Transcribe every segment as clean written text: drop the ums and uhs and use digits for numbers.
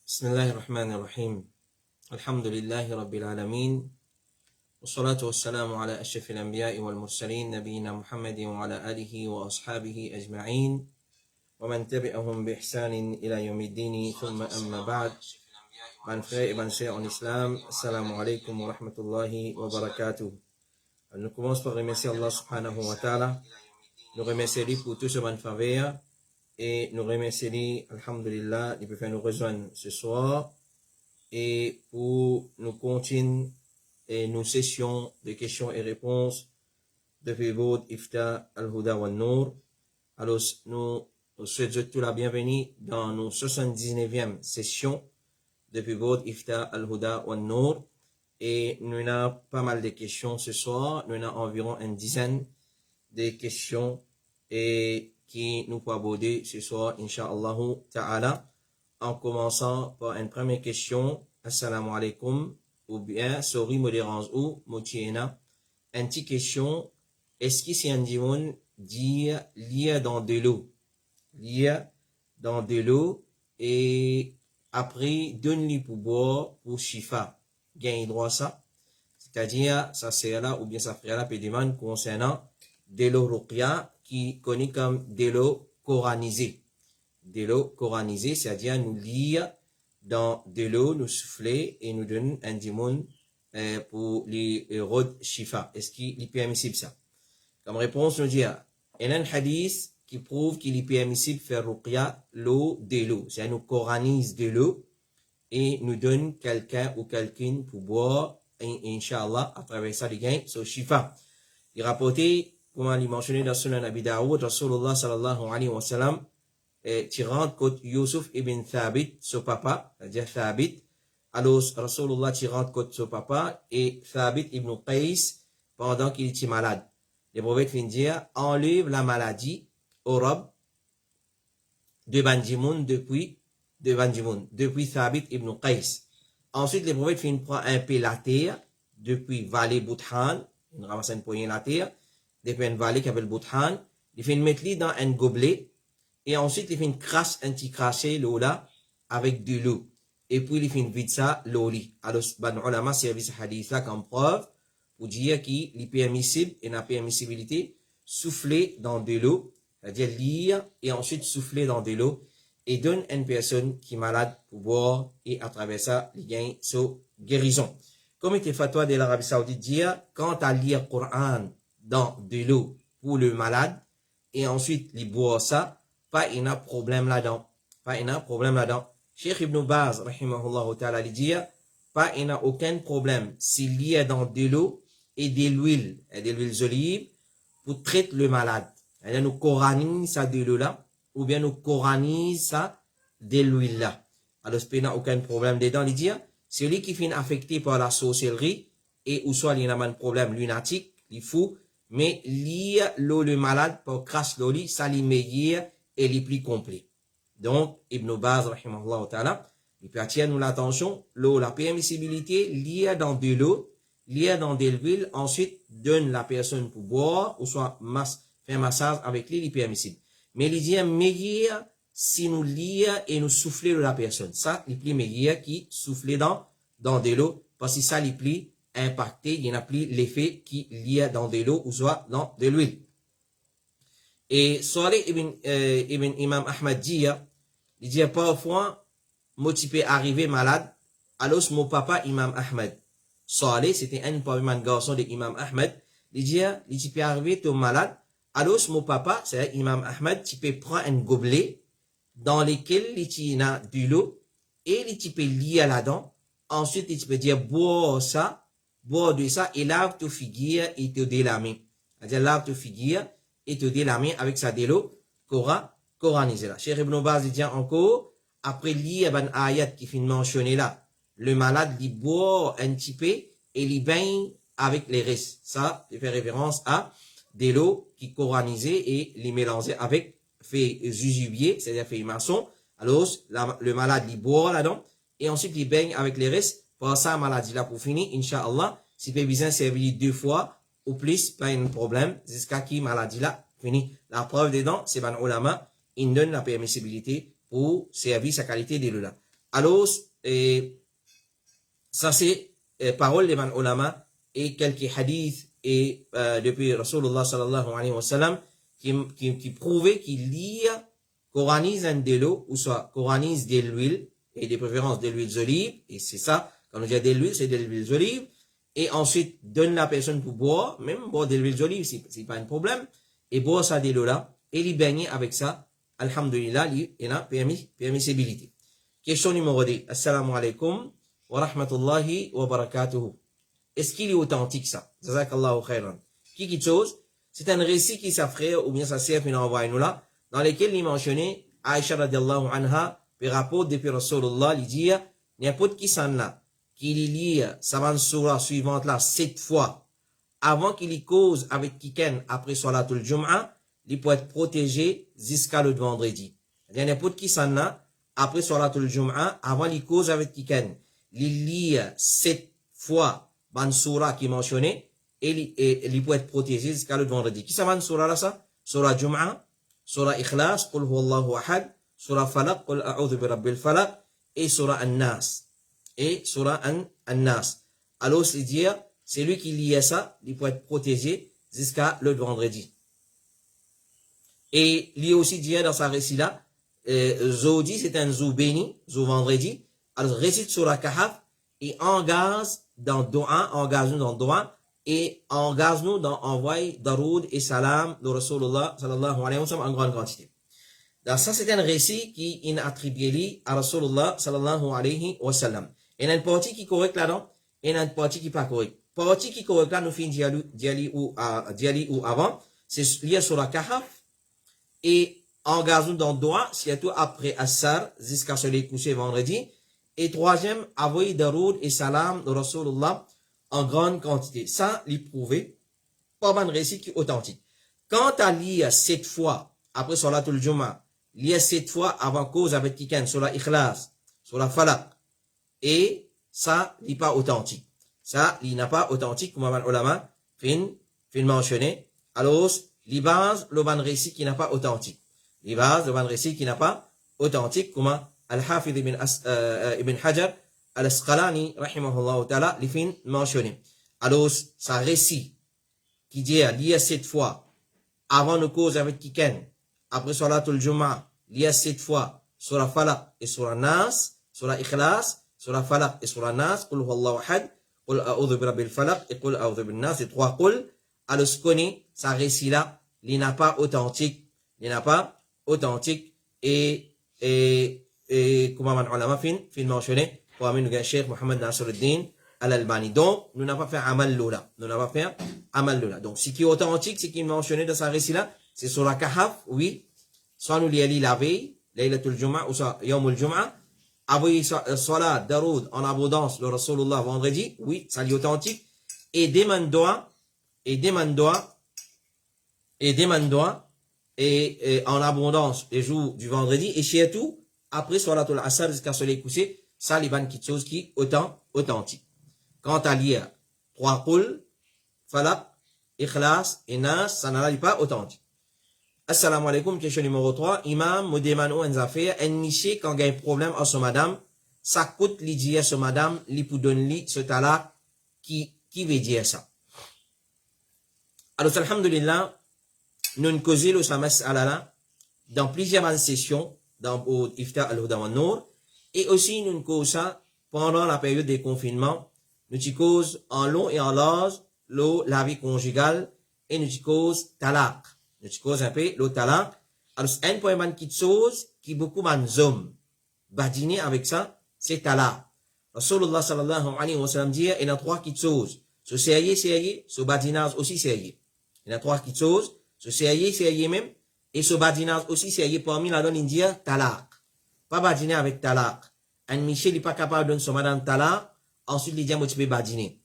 بسم الله الرحمن الرحيم الحمد لله رب العالمين والصلاة والسلام على أشرف الأنبياء والمرسلين نبينا محمد وعلى آله وأصحابه أجمعين ومن تبعهم بإحسان إلى يوم الدين ثم أما بعد. Mes frères et mes sœurs en islam, assalamu alaikum wa rahmatullahi wa barakatuh. Nous commençons par remercier Allah subhanahu wa ta'ala. Nous remercions lui pour tout ce bon faveur et nous remercions lui, alhamdulillah, de pouvoir nous rejoindre ce soir et pour nous continuer nos sessions de questions et réponses depuis votre Ifta al-Huda wa Nour. Alors, nous souhaitons tout la bienvenue dans nos 79e sessions depuis votre Ifta al-Huda wa Nour. Et nous avons pas mal de questions ce soir. Nous avons environ une dizaine de questions et qui nous peut aborder ce soir, Inch'Allah ta'ala. En commençant par une première question. Assalamu alaikum. Ou bien, sorry, me dérange ou, motiena. Une petite question. Est-ce que c'est un dimon dire lire dans de l'eau? Lire dans de l'eau et après, donne-lui pour boire, pour shifa. Gagne droit à ça. C'est-à-dire, ça c'est là, ou bien ça ferait là, peut demander concernant de l'eau ruqya, qui connaît comme de l'eau coranisée. De l'eau coranisée, c'est-à-dire nous lire dans de l'eau, nous souffler et nous donner un dimon pour les rod shifa. Est-ce qu'il est permissible ça? Comme réponse, nous dit, il y a un hadith qui prouve qu'il est permissible de faire ruqya l'eau de l'eau. C'est-à-dire nous coranise de l'eau et nous donne quelqu'un ou quelqu'une pour boire et Inch'Allah, à travers ça, les gains, so shifa. Il rapporté, comme il mentionné dans Sunan Abi Daoud, Rasulullah sallallahu alayhi wa sallam, tirant côté Yusuf ibn Thabit, son papa, c'est-à-dire Thabit. Alors, Rasulullah tirant côté son papa et Thabit ibn Qais pendant qu'il était malade. Les prophètes finissent dire, enlève la maladie au rob de Banjimoun depuis Thabit ibn Qais. Ensuite, les prophètes finissent prendre un peu la terre depuis vallée Bouthan, ils ramassent une poignée la terre, depuis une vallée qui s'appelle Bouthan, ils finissent mettre dans un gobelet et ensuite ils finissent crasser l'eau là avec de l'eau. Et puis ils finissent vider ça l'eau li. Alors, ban ulama servi ce hadith là comme preuve pour dire qu'il est permissible et la permissibilité souffler dans de l'eau, c'est-à-dire lire et ensuite souffler dans de l'eau et donne à une personne qui est malade pour boire et à travers ça, il gagne sa guérison. Comme était fatwa de l'Arabie Saoudite dire, quand à lire le Coran dans de l'eau pour le malade et ensuite il boit ça, pas il y a problème là-dedans. Cheikh Ibn Baz, rahimahullah ta'ala, il dit, pas il n'y a aucun problème s'il y a dans de l'eau et de l'huile d'olive pour traiter le malade. Et nous coranise ça de l'eau là, ou bien nous coranise ça de l'huile là. Alors, il n'y a aucun problème dedans. Il dit, celui qui finit affecté par la sorcellerie, et ou soit il y a un problème lunatique, il faut, mais lire l'eau le malade pour crasse l'eau, ça l'est meilleur et l'est plus complet. Donc, Ibn Baz, rahimahullah ta'ala, il peut attirer nous l'attention, l'eau, la permissibilité, lire dans de l'eau, lire dans de l'huile, ensuite donne la personne pour boire, ou soit faire massage avec lui, il est permissible. Mais il dit meilleur si nous lire et nous souffler de la personne. Ça, il est plus meilleur qui souffler dans de l'eau, parce que ça, il est plus impacté, il n'y a plus l'effet qui lie dans de l'eau ou soit dans de l'huile. Et Salih ibn Imam Ahmad dit, il dit parfois, moi, tu peux arriver malade, alors mon papa Imam Ahmad. Salih, c'était un parmi les garçons de Imam Ahmad, il dit, tu peux arriver, tu es malade, alors mon papa, c'est Imam Ahmad, tu peux prendre un gobelet dans lequel il y a de l'eau et tu peux lier là-dedans. Ensuite, tu peux dire boire de ça et lave ta figure et te dé la main. C'est-à-dire lave ta figure et te dé la main avec ça de l'eau coranisée là. Cheikh Ibn Baz dit encore, après lire un ayat qui finit mentionné là, le malade il boit un petit peu et il baigne avec les restes. Ça, il fait référence à de l'eau qui coranisée et les mélanger avec fait jujubier, c'est-à-dire fait maçon. Alors, le malade, il boit là-dedans, et ensuite, il baigne avec les restes. Pour ça, maladie là, pour finir, Inch'Allah, si peut bien servir 2 fois, ou plus, pas un problème, jusqu'à qui maladie là, fini. La preuve dedans, c'est ban ulama, il donne la permissibilité pour servir sa qualité de l'eau là. Alors, ça c'est parole des ulama et quelques hadiths et depuis Rasulullah sallallahu alayhi wa sallam qui prouvaient qu'il y a coranise de l'eau ou soit coranise de l'huile et de préférence de l'huile d'olive, et c'est ça, quand on dit de l'huile, c'est de l'huile d'olive, et ensuite donne la personne pour boire, même boire de l'huile d'olive, c'est pas un problème, et boire ça de l'eau là, et les baigner avec ça, alhamdulillah, il y a permissibilité. Question numéro 2, assalamu alaikum wa rahmatullahi wa barakatuhu. Est-ce qu'il est authentique ça? Jazakallahu khairan. Qui chose? C'est un récit qui sa frère ou bien sa sœur qui nous envoie nous là, dans lequel il mentionnait Aïcha radiallahu anha, puis rapport depuis Rasulullah, il dit, n'importe qui s'en là, qu'il lit sa surah suivante là 7 fois, avant qu'il y cause avec quelqu'un après Salatul Jum'a, il peut être protégé jusqu'à le vendredi. N'importe qui s'en là, après Salatul Jum'a, avant qu'il cause avec quelqu'un, il lit 7 fois ban surah qui mentionnait, et il peut être protégé jusqu'à le vendredi. Qui ça ban surah là ça? Surah Jum'a, surah Ikhlas, Qul huwallahu ahad, surah Falaq, Qul a'udhu bi rabbil falaq, et surah An-Nas. Et surah An-Nas. Alors, c'est dire, c'est lui qui lit ça, il peut être protégé jusqu'à le vendredi. Et il y a aussi dit dans sa récit là, Zodi, c'est un zou béni, zou vendredi. Alors, récite surah Kahf, et engage nous dans doa, et engage-nous dans envoyer daroud et salam de Rasulullah sallallahu alayhi wa sallam en grande quantité. Donc ça c'est un récit qui est attribué à Rasulullah sallallahu alayhi wa sallam. Il y a une partie qui est correcte là-dedans, et il y a une partie qui n'est pas correcte. Partie qui est correcte là, nous finissons d'y ou avant, c'est lié sur la Kahf, et engage-nous dans doa, surtout après Assar, jusqu'à se les coucher vendredi. Et troisième, envoyer daroud et salam de Rasulullah en grande quantité. Ça, l'y prouver, pas un récit qui est authentique. Quand à lire 7 fois, après Salatul Jum'a, lire 7 fois avant cause avec quelqu'un, sur la Ikhlas, sur la Falaq, et ça, n'est pas authentique. Ça, il n'a pas authentique, comme un ulama, fin mentionné. Alors, les bases, le ban récit qui n'a pas authentique. Les bases, le ban récit qui n'a pas authentique, comme Al-Hafidh ibn Hajar, Al-Asqalani, rahimahullah ta'ala, les fins mentionnés. Alors, ça récit, qui dit, lire 7 fois, avant le cause avec quelqu'un, après Salatul Jum'a, lire 7 fois, sur la Falaq et sur la Nas, sur la Ikhlas, sur la Falaq et sur la Nas, Qul huwallahu ahad, Qul a'udhu bi rabbil falaq, et Qul a'udhu bin Nas, et 3 Qul. Alors, ce qu'on est, ça récit là, il n'a pas authentique, et comme un ulama fin mentionné, pour amener le Cheikh Mohammed Nasruddin Al-Albani. Donc, nous n'avons pas fait amal lola. Donc, ce qui est authentique, ce qui est mentionné dans sa récit là, c'est sur la Kahf, oui. Soit nous l'y la veille, Laylatul Jum'a, ou soit Yawmul Jum'a. Envoyer Salat, Daroud, en abondance, le Rasulullah vendredi, oui, ça est authentique. Et demande doa, et en abondance les jours du vendredi, et surtout, après Salatul Asr jusqu'à soleil couché, ça, les bonnes choses qui authentique. Quant à lire 3 Qul, Falaq, Ikhlas et Nas, ça n'en est pas authentique. Assalamu alaikum, question numéro 3. Imam, me demande une affaire, un miché quand il y a un problème à son madame, ça coûte li dire à son madame, li pour donner ce talak, qui veut dire ça. Alors, alhamdulillah, nous ne causons le samas alala dans plusieurs sessions, dans Ifta al-Huda wa Nour, et aussi nous causons ça pendant la période des confinements, nous causons en long et en large la vie conjugale, et nous causons talak. Nous causons un peu le talak. Alors, un point qui chose qui beaucoup d'hommes badiner avec ça, c'est talak. Rasulullah sallallahu alayhi wa sallam dit, il y a 3 qui choses. Ce sérieux, ce badinage aussi sérieux. Il y a 3 qui choses. Ce sérieux même, et ce badinage aussi sérieux parmi la donne indien, talak. Pas badiner avec talak. Un Michel n'est pas capable de donner son madame talak, ensuite il dit, moi tu peux badiner.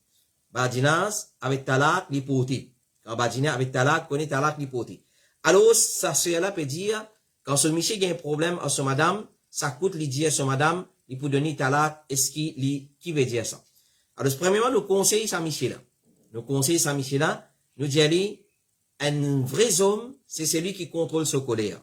Badinage avec talak, l'hypothèse. Quand badiner avec talak, connaît talak, l'hypothèse. Alors, ça cela peut dire, quand ce Michel a un problème à son madame, ça coûte lui dire à son madame, il peut donner talak, est-ce qui veut dire ça? Alors, premièrement, nous conseillons ça Michel là. Nous disons, un vrai homme, c'est celui qui contrôle sa colère.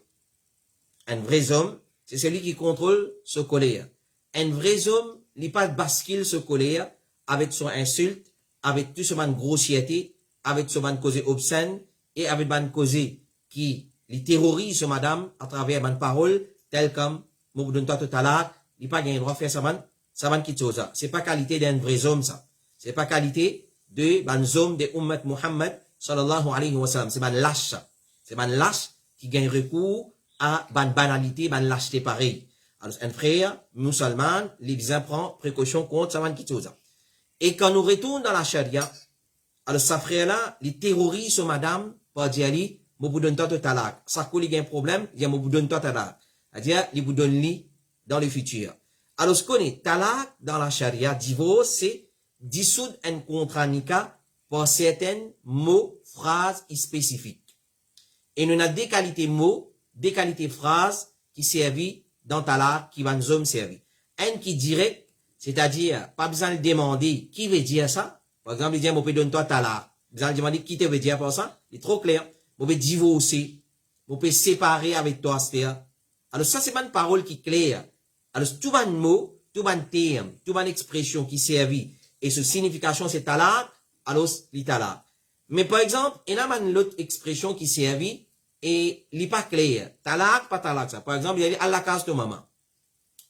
Un vrai homme, c'est celui qui contrôle sa colère. un vrai homme, il n'est pas bascule ce colère avec son insulte, avec tout ce man grossièreté, avec ce man causé obscène, et avec man causé qui les terrorise ce madame à travers man parole, tel comme, moi vous donne toi tout à l'heure, il n'a pas gagné le droit de faire ça man qui chose ça. C'est pas qualité d'un vrai homme ça. C'est pas qualité de ban homme de Ummat Muhammad, sallallahu alayhi wa sallam. C'est ban lâche ça. C'est ban lâche qui gagne recours à ban banalité, ban lâcheté pareil. Alors, un frère musulman, l'Église prend précaution contre ça qui chose ça. Et quand nous retournons dans la charia, alors, sa frère-là, il terrorise ce madame, pour dire, je vous donne toi tout à l'heure. Ça coule, il y a un problème, il dit, je vous donne toi tout à l'heure. C'est-à-dire, il vous donne lui dans le futur. Alors, ce qu'on est, talak dans la charia, divorce, c'est dissoudre un contrat nika pour certains mots, phrases spécifiques. Et nous avons des qualités mots, des qualités phrases qui servent dans talak, qui vont nous servir. Un qui direct, c'est-à-dire, pas besoin de demander qui veut dire ça. Par exemple, il dit, je peux donner toi talak. Vous allez demander qui te veut dire pour ça. Il est trop clair. Je peux divorcer. Je peux séparer avec toi, c'est-à-dire. Alors, ça, c'est pas une parole qui est claire. Alors, tout un mot, tout un terme, tout une expression qui servit, et ce signification, c'est talak, alors, c'est talak. Mais par exemple, il y a une autre expression qui servit, et il n'est pas clair. Talak, pas talak, ça. Par exemple, il y a dit, Allah casse ton maman.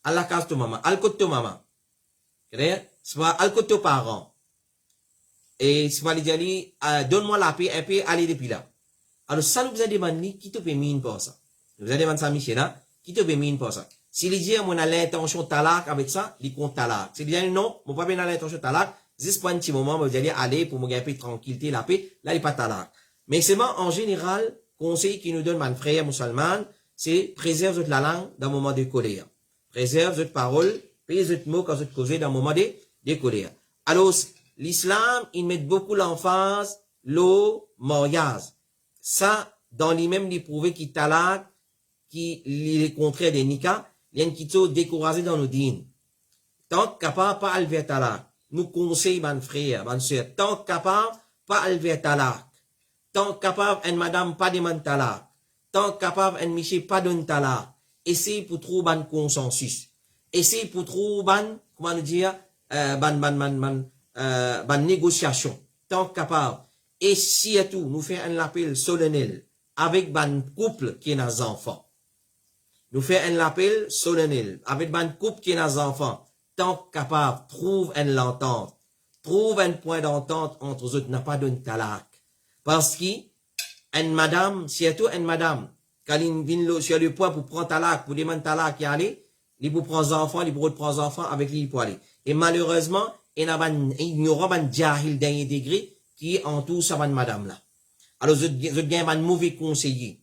Allah casse ton maman. Al côté ton maman. Clair? Soit al côté ton parent. Et si vous allez dire, donne-moi la paix, un peu, allez depuis là. Alors, ça, nous vous a demandé, qui te fait mine pour ça? Nous vous a demandé ça, Michel, là, qui te fait mine pour ça? S'il dit, on a l'intention talak avec ça, il compte talak. S'il dit, non, mon pas bien l'intention talak, juste pour un petit moment, vous allez aller pour me gagner un peu de tranquillité, la paix, là, il n'est pas talak. Mais c'est moi, en général, conseil qui nous donne, mon frère musulman, c'est préserve votre la langue dans le moment de colère. Préserve votre parole, paye votre mots quand vous causez dans le moment de colère. Alors, l'islam, il met beaucoup l'emphase, le mariage. Ça, dans lui-même, il prouve qu'il talak, qui est contraire des nika, il y a une qui découragé dans nos dînes. Tant capable, pas alver talak. Nous conseillons, mon frère, mon soeur, tant capable, pas alver talak. Tant capable, une madame, pas demande talak. Tant capable, un monsieur, pas donne talak. Essayez pour trouver un consensus. Essayez pour trouver comment dire, négociation. Tant capable. Et si à tout, nous faisons un appel solennel avec ban couple qui est nos enfants. Nous faisons un appel solennel avec ban couple qui est nos enfants. Tant capable, trouve une entente. Trouve un point d'entente entre eux, n'a pas de talak. Parce que, une madame, surtout une madame, quand il vient sur le point pour prendre talak, pour demander talak qui aller, il pour prendre enfants, il pour prendre enfants avec lui pour aller. Et malheureusement, il y aura un jahil d'un degré qui entoure sa madame là. Alors, vous avez un mauvais conseiller.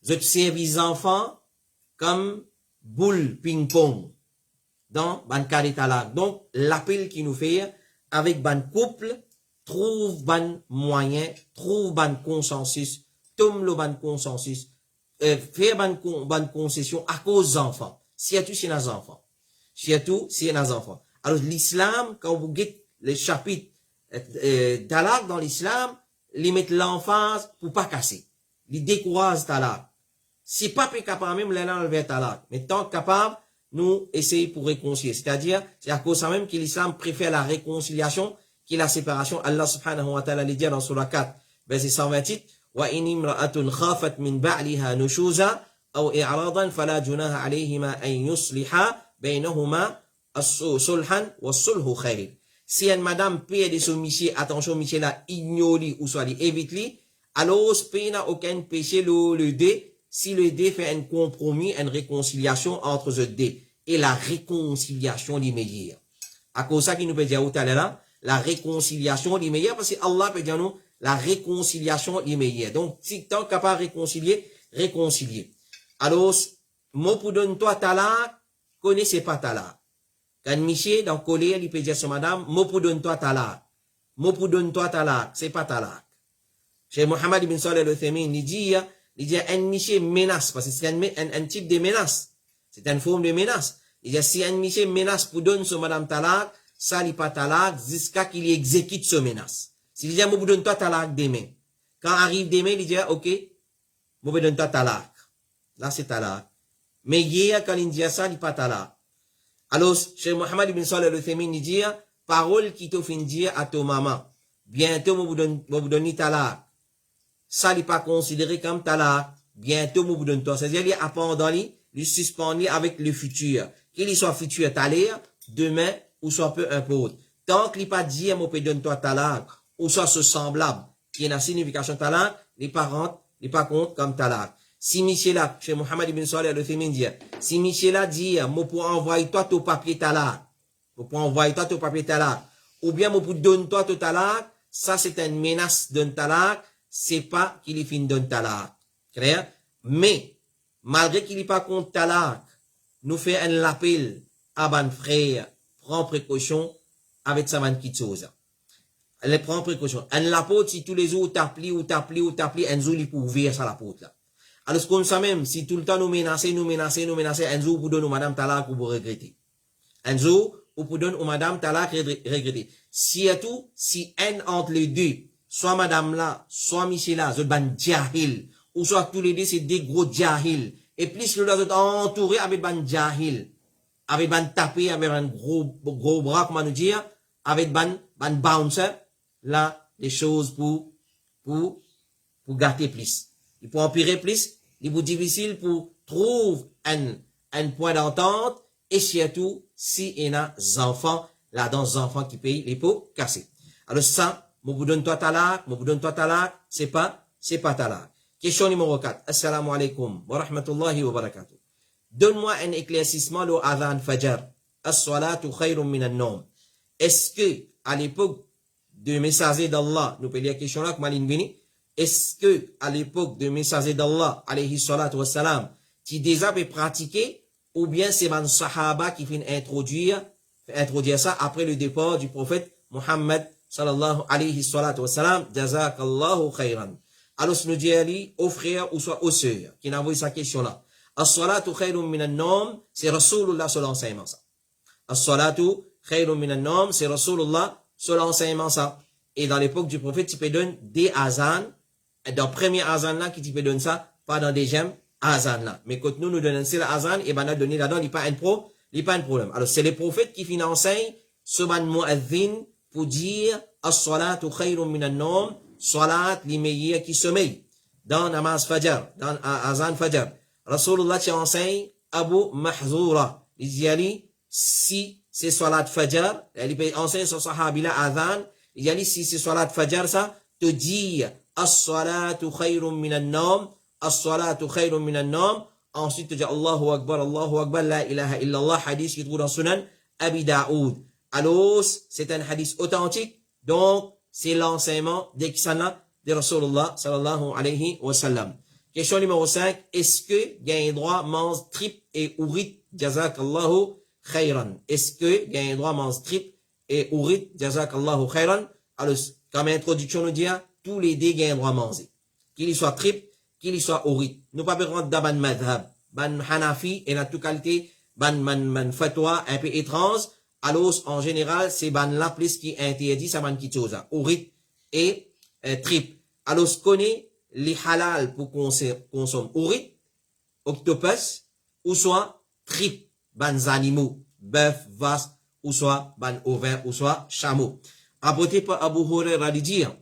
Vous servez les enfants comme boule ping-pong dans ban cas de talak. Donc, l'appel qui nous fait avec ban couple, trouve ban moyen, trouve ban consensus, tombe le ban consensus, faire ban concession à cause des enfants. Surtout si nos enfants. Surtout si nos enfants. Alors, l'islam, quand vous guettez le chapitre talak dans l'islam, il met l'emphase pour pas casser. Il décourage talak. Si pas capable même, là, on vers talak. Mais tant capable, nous essayons pour réconcilier. C'est-à-dire, c'est à cause de ça même que l'islam préfère la réconciliation que la séparation. Allah subhanahu wa ta'ala dit dans Surah 4, verset 128, وَإِنِ امْرَأَةٌ خَافَتْ مِنْ بَعْلِهَا نُشُوزًا أَوْ إِعْرَاضًا فَلَا جُنَاحَ عَلَيْهِمَا أَنْ يُصْلِحَا بَيْنَهُمَا صُلْحًا وَالصُّلْحُ خَيْرٌ. Si une madame paye de son monsieur, attention, monsieur là, ignore ou soit évite-li, alors, paye n'a aucun péché le dé, si le dé fait un compromis, une réconciliation entre ce dé. Et la réconciliation est meilleure. À cause de ça qu'il nous peut dire tout à l'heure, la réconciliation est meilleure, parce que Allah peut dire nous, la réconciliation est meilleure. Donc, si tant capable de réconcilier, réconcilier. Alors, moi pour donner toi talak, connaissez pas talak. Quand monsieur dans colère, il peut dire à madame, moi pour donner toi talak. Moi pour donner toi talak, c'est pas talak. Chez Mohammed ibn Salih al-Uthaymeen, il dit, un monsieur menace, parce que c'est un type de menace. C'est une forme de menace. Il dit, si un monsieur menace pour donner son madame talak, ça n'est pas talak, jusqu'à qu'il exécute ce menace. S'il dit, moi pour donner toi talak demain. Quand arrive demain, il dit, ok, moi pour donner toi talak. Là, c'est talak. Mais hier, quand il dit ça, il n'est pas talak. Alors, Cheikh Mohammed ibn Salih al-Uthaymin dit, parole qui te fin dire à ton maman, bientôt, vous donne talak. Ça, n'est pas considéré comme talak. Bientôt, vous donne toi. C'est-à-dire, il y a appendant, il suspend avec le futur. Qu'il soit futur, talak, demain, ou soit peu importe. Tant qu'il n'est pas dit, mon peut donne toi talak, ou soit ce semblable, qui est la signification talak, les parents, les pas compte comme talak. Si Michel là, chez Mohammed ibn Salih al-Uthaymin dit, si Michel là dit, moi pour envoyer toi ton papier talak, moi pour envoyer toi ton papier talak, ou bien moi pour donner toi ton talak, ça c'est une menace d'un talak, c'est pas qu'il est fin d'un talak. Clair? Mais, malgré qu'il n'est pas contre talak, nous fait un appel à ban frère, prends précaution avec sa man qui chose. Elle prend précaution. Un lapote, si tous les jours t'applis, un jour il peut ouvrir ça la porte là. Alors, comme ça même, si tout le temps nous menacer, un jour, vous donnez madame talak ou vous regrettez. Un jour, vous donnez madame talak regretter. Surtout, si un entre les deux, soit madame là, soit Michel là, c'est ban jahil, ou soit tous les deux, c'est des gros jahil. Et plus le là, entouré avec ban jahil, avec ban tapé, avec un gros bras, comment nous dire, avec ban bouncer, là, des choses pour gâter plus. Il peut empirer plus, il est difficile pour trouver un point d'entente, et surtout, si il y a des enfants, là, dans des enfants qui payent les pots cassés. Alors ça, vous donne toi talak, c'est pas talak. Question numéro 4. Assalamu alaikum wa rahmatullahi wa barakatuh. Donne-moi un éclaircissement au adhan fajr. As-salatu khayrun minan nom. Est-ce que, à l'époque du messager d'Allah, nous pouvons lire la question là, comme Bini, est-ce que, à l'époque du messager d'Allah, alayhi salatu wassalam, qui déjà peut pratiquer, ou bien c'est man sahaba qui vient introduire ça après le départ du prophète Muhammad, sallallahu alayhi salatu wassalam, jazakallahu khayran. Alors, nous disons aux frères ou soit aux sœurs, qui n'envoient sa question là. As-salatu khayrun minan nom, c'est Rasulullah sur l'enseignement ça. As-salatu khayrun minan nom, c'est Rasulullah sur l'enseignement ça. Et dans l'époque du prophète, tu peux donner des azan. Dans le premier azan là, qui tu peux donner ça, pas dans des gemmes azan là. Mais quand nous donnons c'est l'azan, et ben, on a donné là-dedans, il n'y a pas un problème. Alors, c'est les prophètes qui enseignent ce ban mu'adhin pour dire, as-salatu khayrun minan nom, salat li meilleurs qui sommeille. Dans namaz fajr, dans azan fajr. Rasulullah qui enseigne Abu Mahzoura. Il dit, si c'est salat fajr, il enseigne son sahabi la azan, il dit, si c'est salat fajr, ça, te dire, as-salatu khayrun minan nom, as-salatu khayrun minan nom, ensuite te dire Allahu Akbar, la ilaha illallah, hadith qui trouve dans Sunan Abi Daoud. Alors, c'est un hadith authentique, donc, c'est l'enseignement des Kisana de Rasulullah sallallahu alayhi wa sallam. Question numéro 5. Est-ce que il y a un droit mange trip et ourit jazakallahu khayran? Est-ce que il y a un droit mange trip et ourit jazakallahu khayran? Alors, comme introduction nous dit, tous les deux il y a un droit manger. Qu'il y soit trip, qu'il y soit ourit. Nous pas rentrer dans ban madhab, ban hanafi et la toute qualité, ban fatwa un peu étrange. Alors, en général, c'est ban là plus qui interdit, ça ban qui chose, ourit et trip. Alors, ce connaît les halal pour consommer ourit, octopus, ou soit trip, ban animaux, bœuf, vache, ou soit ban ovin, ou soit chameau. Apporté par Abu Hurairah de dire,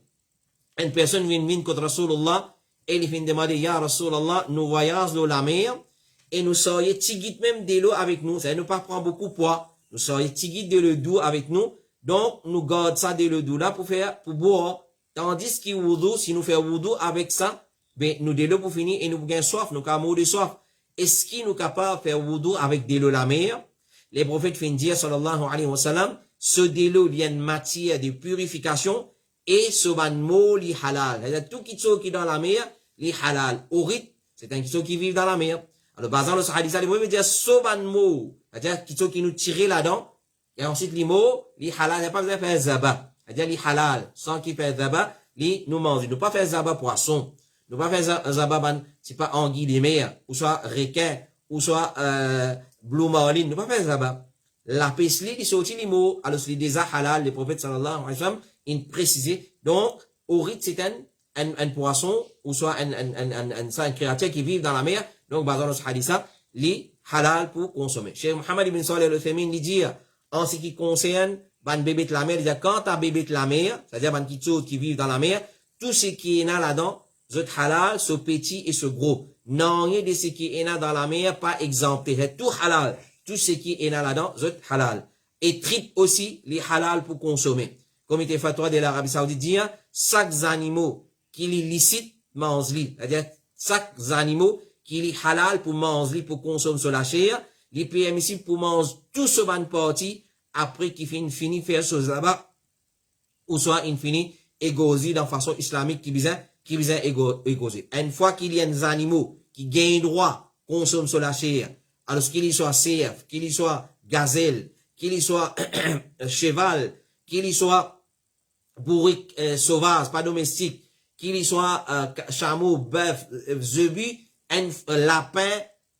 une personne vient contre Rasulullah, et il vient demander, Ya Rasulullah, nous voyageons dans la mer, et nous serions tigit même de l'eau avec nous, ça ne pas prendre beaucoup de poids. Nous serions tigit de l'eau doux avec nous, donc nous gardons ça de l'eau doux là pour boire. Tandis que wudu, si nous faisons wudu avec ça, ben, nous de l'eau pour finir et nous gagnons soif, nous avons de soif. Est-ce qu'il nous capable de faire wudu avec de l'eau la mer? Les prophètes font dire, sallallahu alayhi wa sallam, ce de l'eau, il y a une matière de purification, et ce ban mot, li halal. C'est-à-dire, tout qui est dans la mer, li halal. Ourit, c'est un qui vit dans la mer. Alors, basant le hadith, les prophètes disent, ce ban mot, c'est-à-dire, qui nous tire là-dedans, et ensuite, les mots, li halal, il n'y a pas besoin de faire zaba. C'est-à-dire, li halal, sans qu'il fait zaba, li nous mange. Nous pas faire zaba poisson. Nous pas faire zaba ban, c'est pas anguille des mers, ou soit requin, ou soit, blue marlin. Nous pas faire zaba. La pesli, il sortit les mots, alors c'est déjà halal, les prophètes sallallahu alayhi wa sallam, ils précisaient. Donc, ourit, c'est un poisson, ou soit un créature qui vit dans la mer. Donc, basant le hadith, li halal pour consommer. Cheikh Mohammed ibn Salih al-Uthaymin dit, en ce qui concerne ban bébé de la mer, il dit, quand t'as bébé de la mer, c'est-à-dire ban qui vivent dans la mer, tout ce qui est là-dedans, zot halal, ce petit et ce gros. Non, rien de ce qui est dans la mer, pas exempté. C'est tout halal. Tout ce qui est là-dedans, zot halal. Et trip aussi, les halal pour consommer. Comme il était fatwa de l'Arabie Saoudite dit, chaque animaux qui est licite, mange-li. C'est-à-dire, chaque animaux qui est halal pour manger, pour consommer sur la chair, les permissibles pour manger tout ce ban parti, après qu'il finit faire chose là-bas, ou soit il finit égosé dans façon islamique qui vient égosé. Une fois qu'il y a des animaux qui gagnent droit consommer sur la chair, alors qu'il y soit cerf, qu'il y soit gazelle, qu'il y soit cheval, qu'il y soit bourrique sauvage, pas domestique, qu'il y soit chameau, bœuf, zébu, lapin,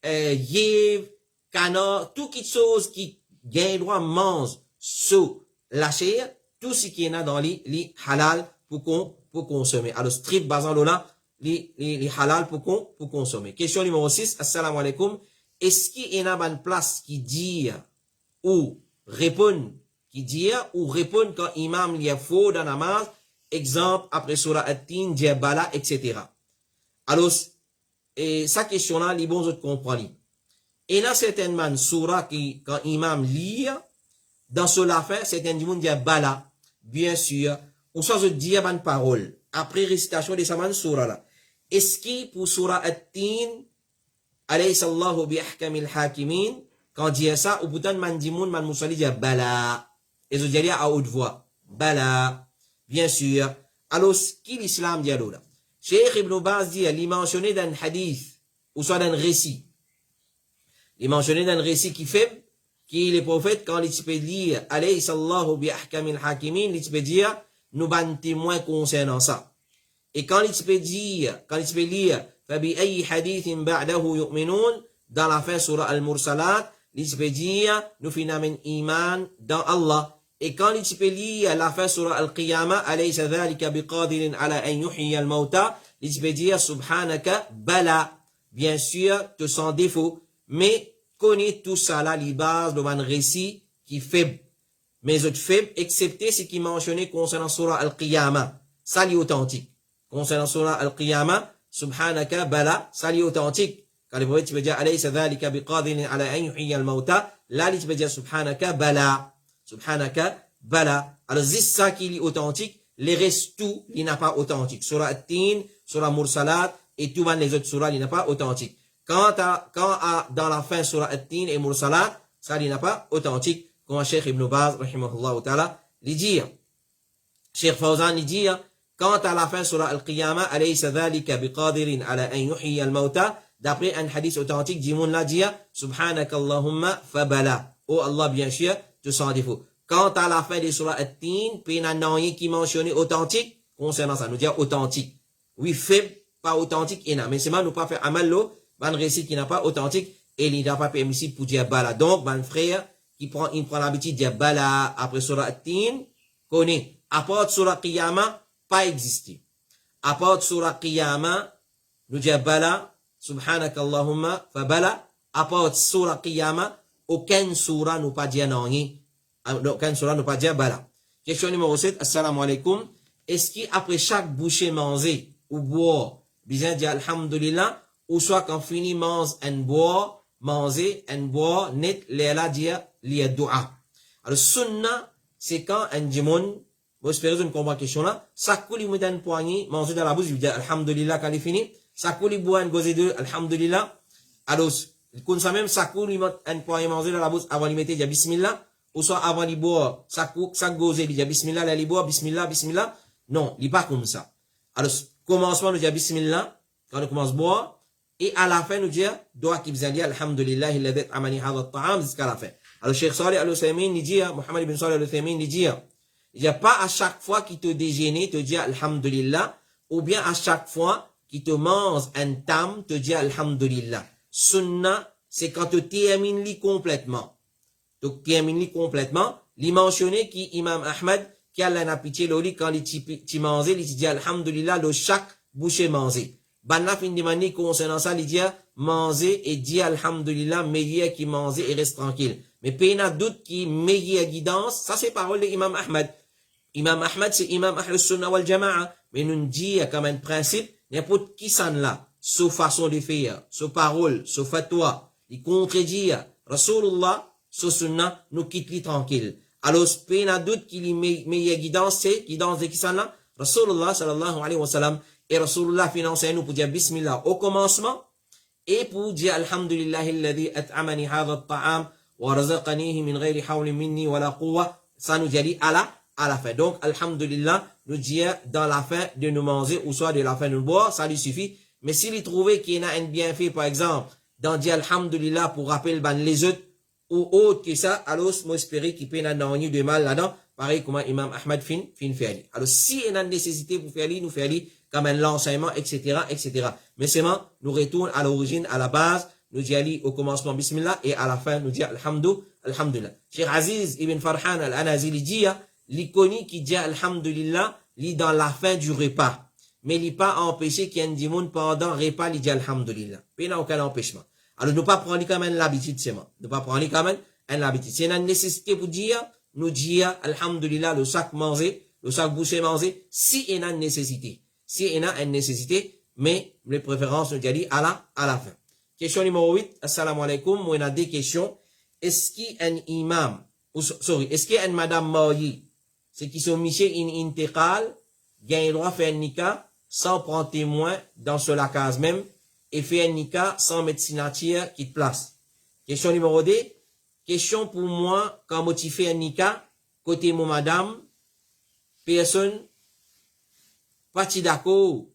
yèvre, canard, tout quelque chose qui gagne droit mange sur la chair, tout ce qui est là dans les halal pour consommer. Alors, strip basant là, les halal pour consommer. Question numéro 6, assalamu alaikum. Est-ce qu'il y a une place qui dit ou répond quand imam y a faux dans la namaz, exemple après surah at-tin, diabala, etc. Alors, sa question-là, les bons autres comprennent. Et là, certainement, surah qui, quand imam lit, dans cela fait, certains du monde disent bala, bien sûr, ou soit je dis une parole, après récitation de sa surah là. Est-ce que pour surah at-tin, alayhi sallahu bi ahkamil hakimin, quand dit ça, ou pourtant man dimoun, man moussali dit bala, et je dis à haute voix, bala, bien sûr. Alors, ce qui l'islam dit là? Cheikh Ibn Baz dit, il mentionné dans un hadith, ou soit dans un récit. Il mentionné dans un récit qui fait, qui les prophètes, quand ils peuvent lire, alayhi sallahu bi ahkamil hakimin, ils peuvent dire, nous ban témoins concernant ça. Et quand ils peuvent dire, quand ils peuvent lire, fabi ayyi hadithin ba'dahu yu'minun, dans la fin surah al-Mursalat, ils peuvent dire, nous finamen iman dans Allah. Et quand ils peuvent lire la fin surah al-Qiyamah, alaysa dhalika biqadirin ala an yuhyiya al-mauta, ils peuvent dire, subhanaka bala. Bien sûr, te sans défaut. Mais, connaît tout ça là, les bases de un récit qui est faible. Mais autres faibles, excepté ce qui est mentionné concernant surah al-Qiyamah. Ça, est authentique. Concernant surah al-Qiyamah, subhanaka bala, ça, est authentique. Quand les prophètes, tu peux dire, alaysa dhalika biqadirin ala an yuhyiya al-mauta, là, tu peux dire, subhanaka bala. Subhanaka bala. Alors, c'est ça qui est authentique. Les restes, tout, il n'a pas authentique. Surah at-tin, surah Mursalat, et tout les autres surahs, il n'a pas authentique. Quand dans la fin surah at-tin et Mursalat, ça, il n'a pas authentique. Comme Cheikh Ibn Baz, rahimahullah ta'ala, il dit, Cheikh Fawzan, il dit, quand à la fin surah al-Qiyamah, alaysa dhalika biqadirin ala an yuhyiya al-mauta, d'après un hadith authentique, Jimoun l'a dit, subhanakallahumma fabala. Oh Allah, bien sûr, te sans défaut. Quant à la fin des surah at-tin, puis il y a un qui mentionné authentique, concernant ça, nous dit authentique. Oui, faible, pas authentique, mais c'est mal, nous pas faire amal l'eau, ban récit qui n'a pas authentique, et il n'a pas permissible pour dire bala. Donc, ban frère, il prend l'habitude de dire bala après surah at-tin, connaît. À part surah qiyamah, pas existé. À part surah qiyamah, nous dit bala, subhanakallahumma, fa bala. À part surah qiyamah, aucun surah nous pas dire non, aucun surah nous pas dire bala. Question numéro 7, assalamu alaikum. Est-ce qu'après chaque bouchée mangée, ou boire, bien dire alhamdulillah, ou soit quand finit manger, net, l'éla dire, liya dua. Alors, sunna, c'est quand un djimoun, vous espérez une comprendre la question là, ça coule moudan une poignée, manger dans la bouche, il dit alhamdulillah quand il finit, ça coule boire une gozé de alhamdulillah. Alors, comme ça même, ça coule une poignée manger dans la bouche avant de mettre, il dit bismillah, ou soit avant de boire, ça gozé, il dit bismillah, là, il boit, bismillah, bismillah. Non, il n'est pas comme ça. Alors, commencement, nous dit bismillah, quand on commence à boire, et à la fin, nous dit, doa qui vous a dit, alhamdulillah, il a dit, amani hadha ta'am, jusqu'à la fin. Alors, Cheikh Salih al-Uthaymin, il dit, Mohammed ibn Salih al-Uthaymin, il dit, pas à chaque fois qu'il te déjeuner, te dit alhamdulillah, ou bien à chaque fois qu'il te mange un tam, te dit alhamdulillah. Sunna, c'est quand tu termines complètement. Tu termines complètement, il mentionné qui Imam Ahmad, qui a la pitié, quand il mange, il dit alhamdulillah, le chaque bouchée mangée. Banna fin de manière concernant ça, il dit, manger et dire alhamdulillah, meilleur qui manger et reste tranquille. Mais pas de doute qui meilleure guidance, ça c'est parole de Imam Ahmad. Imam Ahmad c'est Imam Ahl Sunnah wal Jama'a. Mais nous dit comme un principe, n'importe qui s'en là, sauf façon de faire, sauf parole, sauf fatwa, il contredit Rasulullah, sauf sunnah, nous quitte tranquille. Alors, pas de doute qu'il y meilleure guidance, c'est guidance de qui s'en là? Rasulullah sallallahu alayhi wa sallam. Et Rasulullah finance nous pour dire Bismillah au commencement et pour dire Alhamdulillah alladhi at'amani hadha at-ta'am wa razaqanihi min ghayri hawlin minni wa la quwwa. Ça nous dit à la fin. Donc, Alhamdulillah, nous dit dans la fin de nous manger ou soit de la fin de nous boire, ça lui suffit. Mais s'il trouvait qu'il y a un bienfait, par exemple, d'en dire Alhamdulillah pour rappeler les autres ou autre que ça, alors, moi, espérer qu'il peut y avoir de mal là-dedans. Pareil, comme Imam Ahmad fin fait. Alors, si il y a une nécessité pour faire nous faire comme un l'enseignement, etc., etc. Mais seulement, nous retournons à l'origine, à la base, nous disons au commencement Bismillah, et à la fin, nous disons Alhamdulillah. Cheikh Aziz ibn Farhan al-Anazili dit, l'iconique qui dit Alhamdulillah, lit dans la fin du repas. Mais il n'est pas empêché qu'il y ait un monde pendant le repas, il dit Alhamdulillah. Il n'y a aucun empêchement. Alors, nous ne pas prendre quand même l'habitude, c'est moi. Nous ne pas prendre quand même l'habitude. C'est une nécessité pour dire, nous dire Alhamdulillah, le sac manger, le sac bouché manger, si il y a une nécessité. Si il y a une nécessité, mais les préférences nous dit à la fin. Question numéro 8. Assalamu alaikum. Moi, on a des questions. Est-ce qu'il y a un imam, est-ce qu'il y a une madame mariée, c'est qui sont michés in intégrale, gagne le droit de faire un nika, sans prendre témoin dans cela case même, et faire un nika sans mettre signature qui te place. Question numéro 2. Question pour moi, quand moi tu fais un nika, côté mon madame, personne, parti d'accord,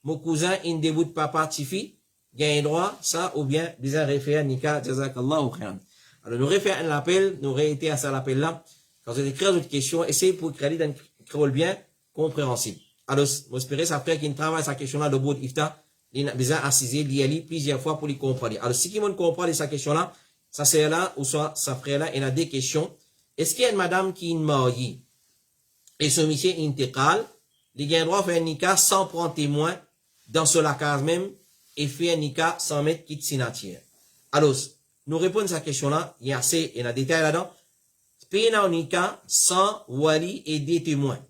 mon cousin, in début de papa, tifi, gagne droit, ça, ou bien, bizarre, réfère, nika, jazakallahu khairan. Alors, nous réfère un appel, nous réitérons à ça l'appel là. Quand vous avez créé d'autres questions, essayez pour créer d'un créole bien compréhensible. Alors, j'espère ça fait qu'il travaille sa question là, de bout d'ifta, il a besoin d'assiser, d'y plusieurs fois pour les comprendre. Alors, si quelqu'un comprend sa question là, ça c'est là, ou soit, ça ferait là, il y a des questions. Est-ce qu'il y a une madame qui est mariée? Et ce monsieur intégral, il a le droit de faire un nika sans prendre témoin dans ce case même et faire un nika sans mettre quitte signature. Alors, nous répondons à cette question-là, il y a assez, il y a des détails là-dedans. Payer un nika sans wali et des témoins.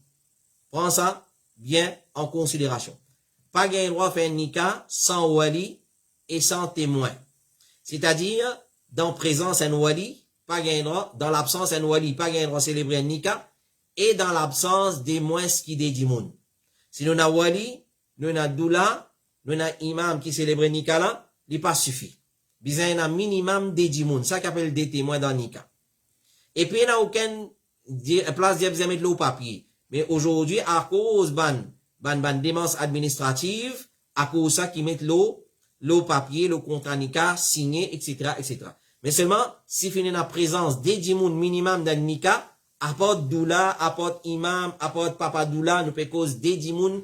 Prends ça bien en considération. Pas gagner le droit de faire un nika sans wali et sans témoin. C'est-à-dire, dans présence un wali, pas gagner le droit, dans l'absence un wali, pas gagner le droit de célébrer un nika, et dans l'absence des moins qui dédient monde. Si nous avons wali, nous avons doula, nous avons imam qui célèbre nika là, il pas suffit. Besoin d'un minimum dédient monde. Ça qu'appelle des témoins dans nika. Et puis, il n'y a aucune place de mettre le papier. Mais aujourd'hui, à cause ban démence administrative, à cause ça qui met le papier, le contrat nika, signé, etc., etc. Mais seulement, si finit la présence dédient monde minimum dans nika, apporte doula, apporte imam, apporte papa doula, nous peut cause des dimoun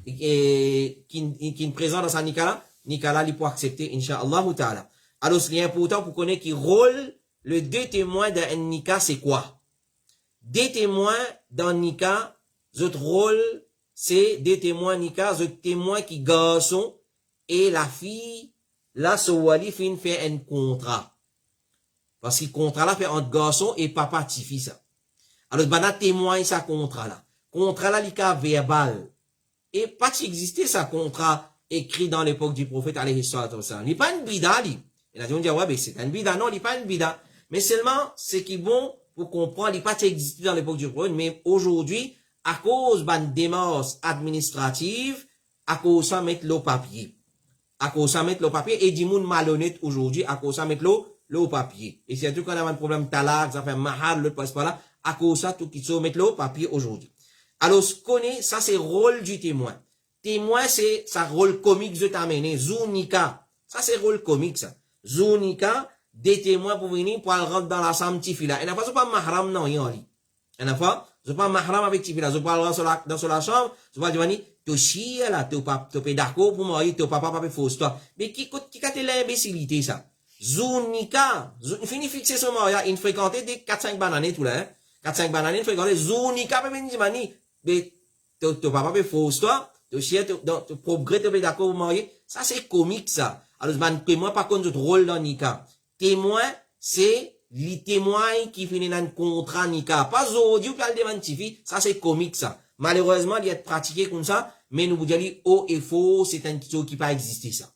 qui présent dans sa nikala, il peut accepter, incha'Allah ta'ala. Alors, ce qui est important pour connaître qui rôle, le deux témoins d'un nika, c'est quoi? Des témoins dans nika, votre rôle, c'est des témoins nika, votre témoin qui garçon, et la fille, là, ce wali fait un contrat. Parce que le contrat là fait entre garçon et papa tifi ça. Alors, bana témoigne sa contrat là. Contrat là, l'ika verbal. Et pas exister sa contrat écrit dans l'époque du prophète, alayhi salatu wassalam. Il n'est pas une bida, lui. Et là, on dit, ouais, c'est une bida. Non, il n'est pas une bida. Mais seulement, ce qui est bon pour comprendre, il n'est pas existé dans l'époque du prophète, mais aujourd'hui, à cause d'une démarche administrative, à cause ça mettre le papier. À cause ça mettre le papier, et du monde malhonnête aujourd'hui, à cause ça mettre le papier. Et c'est tout qu'on a un problème talak, ça fait mahal, le passe pas là, à cause ça, tout qui se met le papier aujourd'hui. Alors, ce qu'on est, ça c'est rôle du témoin. Témoin, c'est sa rôle comique je t'amène. Zounika. Ça c'est rôle comique, ça. Zounika, des témoins pour venir, pour aller rentrer dans la chambre tifila. Et n'a pas, pas mahram, non, yon li. Et n'a pas, je pas mahram avec tifila. Je parle dans la chambre, je vais dire, tu chies là, tu pas d'accord pour moi, tu papa, pas fausse toi. Mais qui a l'imbécilité, ça? Zounika. Il finit fixer son mariage, il fréquentait des 4-5 bananes tout là, hein. 4-5 bananes, il fréquentait Zounika, peut venir dire, mais, tu papa, pas fausse toi. Tu chies, tu progrès, tu d'accord pour marier. Ça, c'est comique, ça. Alors, ban témoin, par contre, notre rôle dans Nika. Témoin, c'est les témoins qui finissent dans le contrat Nika. Pas aujourd'hui, ou pas le démentifi, ça c'est comique, ça. Malheureusement, il y a pratiqué comme ça, mais nous vous disons, haut et faux, c'est un chose qui pas existé, ça.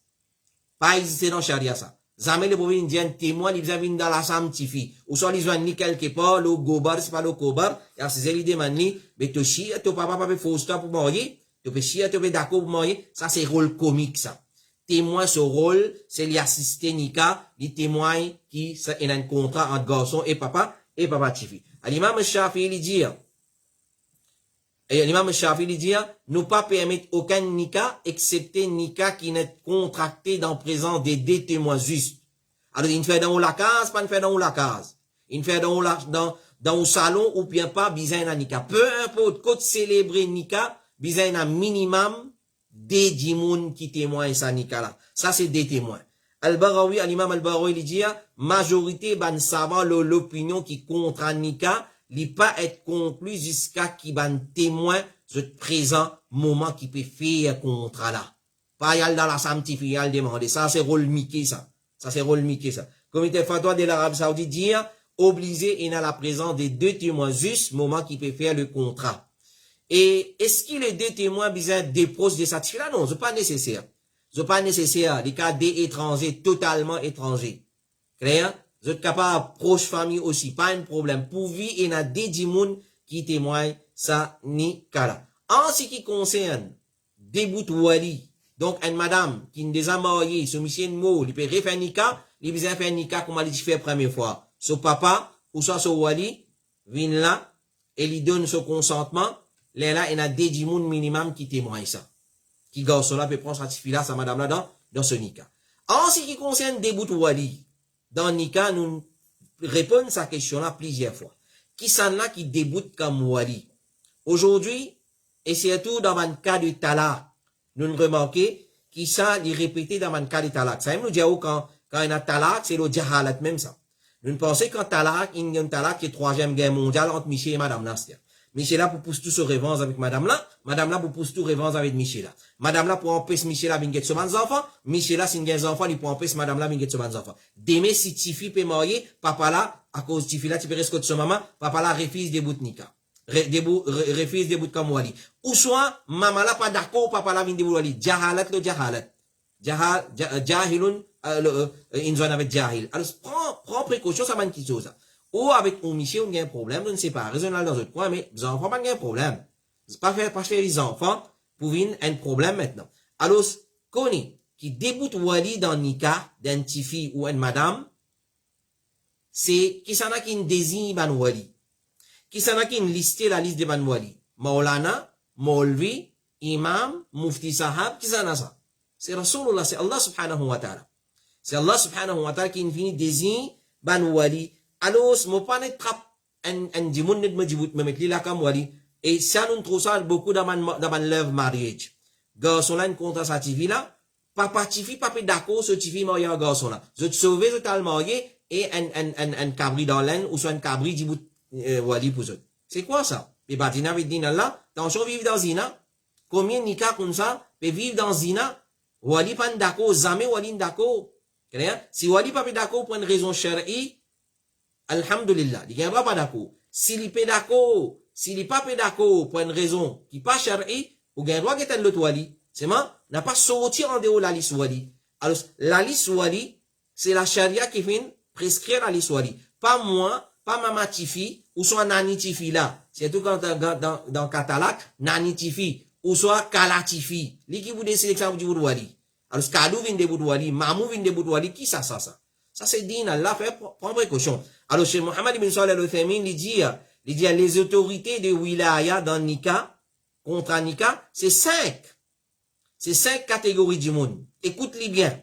Pas existé dans Sharia, ça. Jamais le problème indien témoin, ils viennent dans la samtifi. Ou soit ils ont ni quelque part, le gobar, c'est pas le gobar. Et à ces l'idée manli, mais te chia, te papa, papa, faut stop pour mourir. Te peux chia, te peux d'accord pour mourir. Ça, c'est rôle comique, ça. Témoin, ce rôle, c'est l'assister Nika, les témoins qui, ça, il a un contrat entre garçon et papa tifi. À l'imam Shafi'i, il dit, et l'imam Shafi'i dit, ne pas permettre aucun nika, excepté nika qui n'est contracté dans présence des deux témoins justes. Alors, il fait dans la case, pas fait dans la case. Il fait dans le salon ou bien pas, bizarre un nika. Peu importe, quand célébrer nika, bizarre un minimum des dimoun qui témoignent sa nika là. Ça, c'est des témoins. Al-Barawi, l'imam Al-Barawi, il dit, majorité, ban savant l'opinion qui contre un nika, il pas être conclu jusqu'à qui ban témoin ce présent moment qui peut faire contrat là. Pas y aller dans la sanctifier, y aller demander. Ça, c'est rôle Mickey, ça. Ça, c'est rôle Mickey, ça. Comité fatwa de l'Arabie Saoudite dit, obligé et dans la présence des deux témoins juste moment qui peut faire le contrat. Et est-ce qu'il est deux témoins besoin des proches de certificat là? Non, c'est pas nécessaire. C'est pas nécessaire. Les cas des étrangers, totalement étrangers. Clair? Vous êtes capable, proche famille aussi, pas un problème. Pourvu, il y a des dimoun qui témoignent ça, ni kala. En ce qui concerne des bouts wali, donc une madame qui ne déjà mariée, ce monsieur mot, il peut refaire nika, il peut faire nika comme il fait la première fois. Son papa, ou soit son wali, vient là, et lui donne son consentement, là, il y a des dimoun minimum qui témoignent ça. Qui garçon là peut prendre certificat là, sa madame là, dans ce nika. En ce qui concerne des bouts wali, dans Nika, nous répondons à cette question-là plusieurs fois. Qui sont là qui déboutent comme wali? Aujourd'hui, et surtout dans le cas du talak, nous remarquons qui ça les répéter dans le cas du talak. Ça nous dit quand il y a talak, c'est le jahalat même ça. Nous pensons qu'en talak, il y a un talak qui est troisième guerre mondiale entre Michel et Madame Nastia. Michel là pour pousser tout se revanche avec Madame là pour pousser tout revanche avec Michel là. Madame là pour empêcher Michel là vingt sur ses enfants, Michel là si il enfants, il pour empêcher Madame là vingt sur ses enfants. Demain si Tifi peut marier, papa là à cause Tifi là tu peux rester sur maman, papa là refuse des bouts de nika. Refuse des bouts comme wali. Ou soit maman là pas d'accord, papa là vient des bouts wali. Jahalat le jahalat. Jahilun inzone avec jahil. Alors prends précaution ça man qui chose. Ou avec un Michel, on a un problème, je ne sais pas, raisonnable dans autre point, mais les enfants, pas un problème. C'est pas faire les enfants pour venir un problème maintenant. Alors, connaît, qui déboute wali dans Nika, d'un tifi ou une madame, c'est, qui s'en a qui désigne ban wali. Qui s'en a qui liste la liste de ban wali. Maulana, Maulvi, Imam, Mufti Sahab, qui s'en a ça? C'est Rasulullah, c'est Allah subhanahu wa ta'ala. C'est Allah subhanahu wa ta'ala qui désigne ban wali. Alors, mon pas n'est trappe un dimoun net me dit me mettre là comme wali et ça nous trouve ça beaucoup dans man love marriage. Garçon là une contrat sa TV là, papa TV papa d'accord ce TV marié un garçon là. Je te sauver totalement marié et un cabri dans l'aine ou soit un cabri dit wali pour eux. C'est quoi ça? Et batina veut dire là, attention vivre dans zina. Combien nika comme ça peut vivre dans zina? Wali pas d'accord, jamais wali d'accord. Si wali pas d'accord pour une raison chérie, alhamdulillah, il n'y a pas d'accord. S'il est d'accord, s'il n'est pas d'accord pour une raison qui n'est pas chérie, ou il y a droit d'être l'autre wali. C'est moi, n'a pas sorti en dehors de la liste wali. Alors, la liste wali, c'est la charia qui vient prescrire la liste wali. Pas moi, pas maman tifi, ou soit nani tifi là. C'est tout quand dans catalak, nani tifi, ou soit kala tifi. L'équipe vous décide que ça vous dit wali. Alors, kadou vient de wali, mamou vient de wali, qui ça? Ça, c'est dit, Allah fait, prendre précaution. Alors, chez Mohammed ibn Salih al-Uthaymin, il dit, les autorités de wilaya dans Nika, contre Nika, c'est 5. C'est 5 catégories du monde. Écoute-les bien.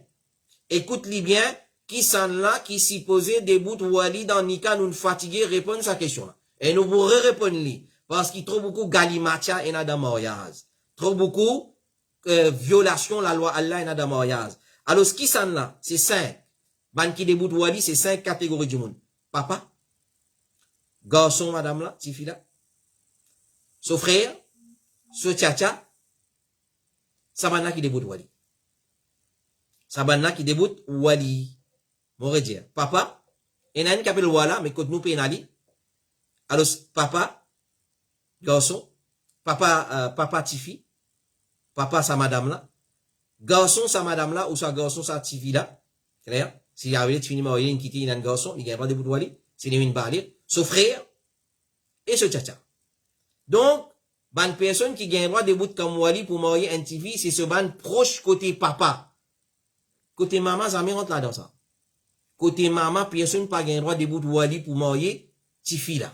Écoute-les bien, qui sont là, qui s'y posaient des bouts de wali dans Nika, nous fatigués, répondre à sa question là. Et nous pourrons répondre lui. Parce qu'il trouve beaucoup galimatia et nada mariage. Trop beaucoup, violation la loi Allah et nada mariage. Alors, ce qui sont là, c'est 5. Ban qui déboute wali, c'est 5 catégories du monde. Papa, garçon, madame là, tifi là, son frère, son tcha-tcha, ça va qui déboute wali. sa ban là qui débute wali. M'aurait dire, papa, et n'a qui appelle wala, mais quand nous pénali. Alors, papa, garçon, papa tifi, papa sa madame là, garçon sa madame là, ou sa garçon sa tifi là, clair? Si y avait fini marié, une quitte, un garçon, il n'y a pas de bout de wali, c'est une balé, son frère, et ce tcha. Donc, ban personne qui gagne droit de bout comme wali pour marier un tifi, c'est ce ban proche côté papa. Côté maman, ça me rentre là dans ça. Côté maman, personne pas gagne droit de bout de wali pour marier tifi là.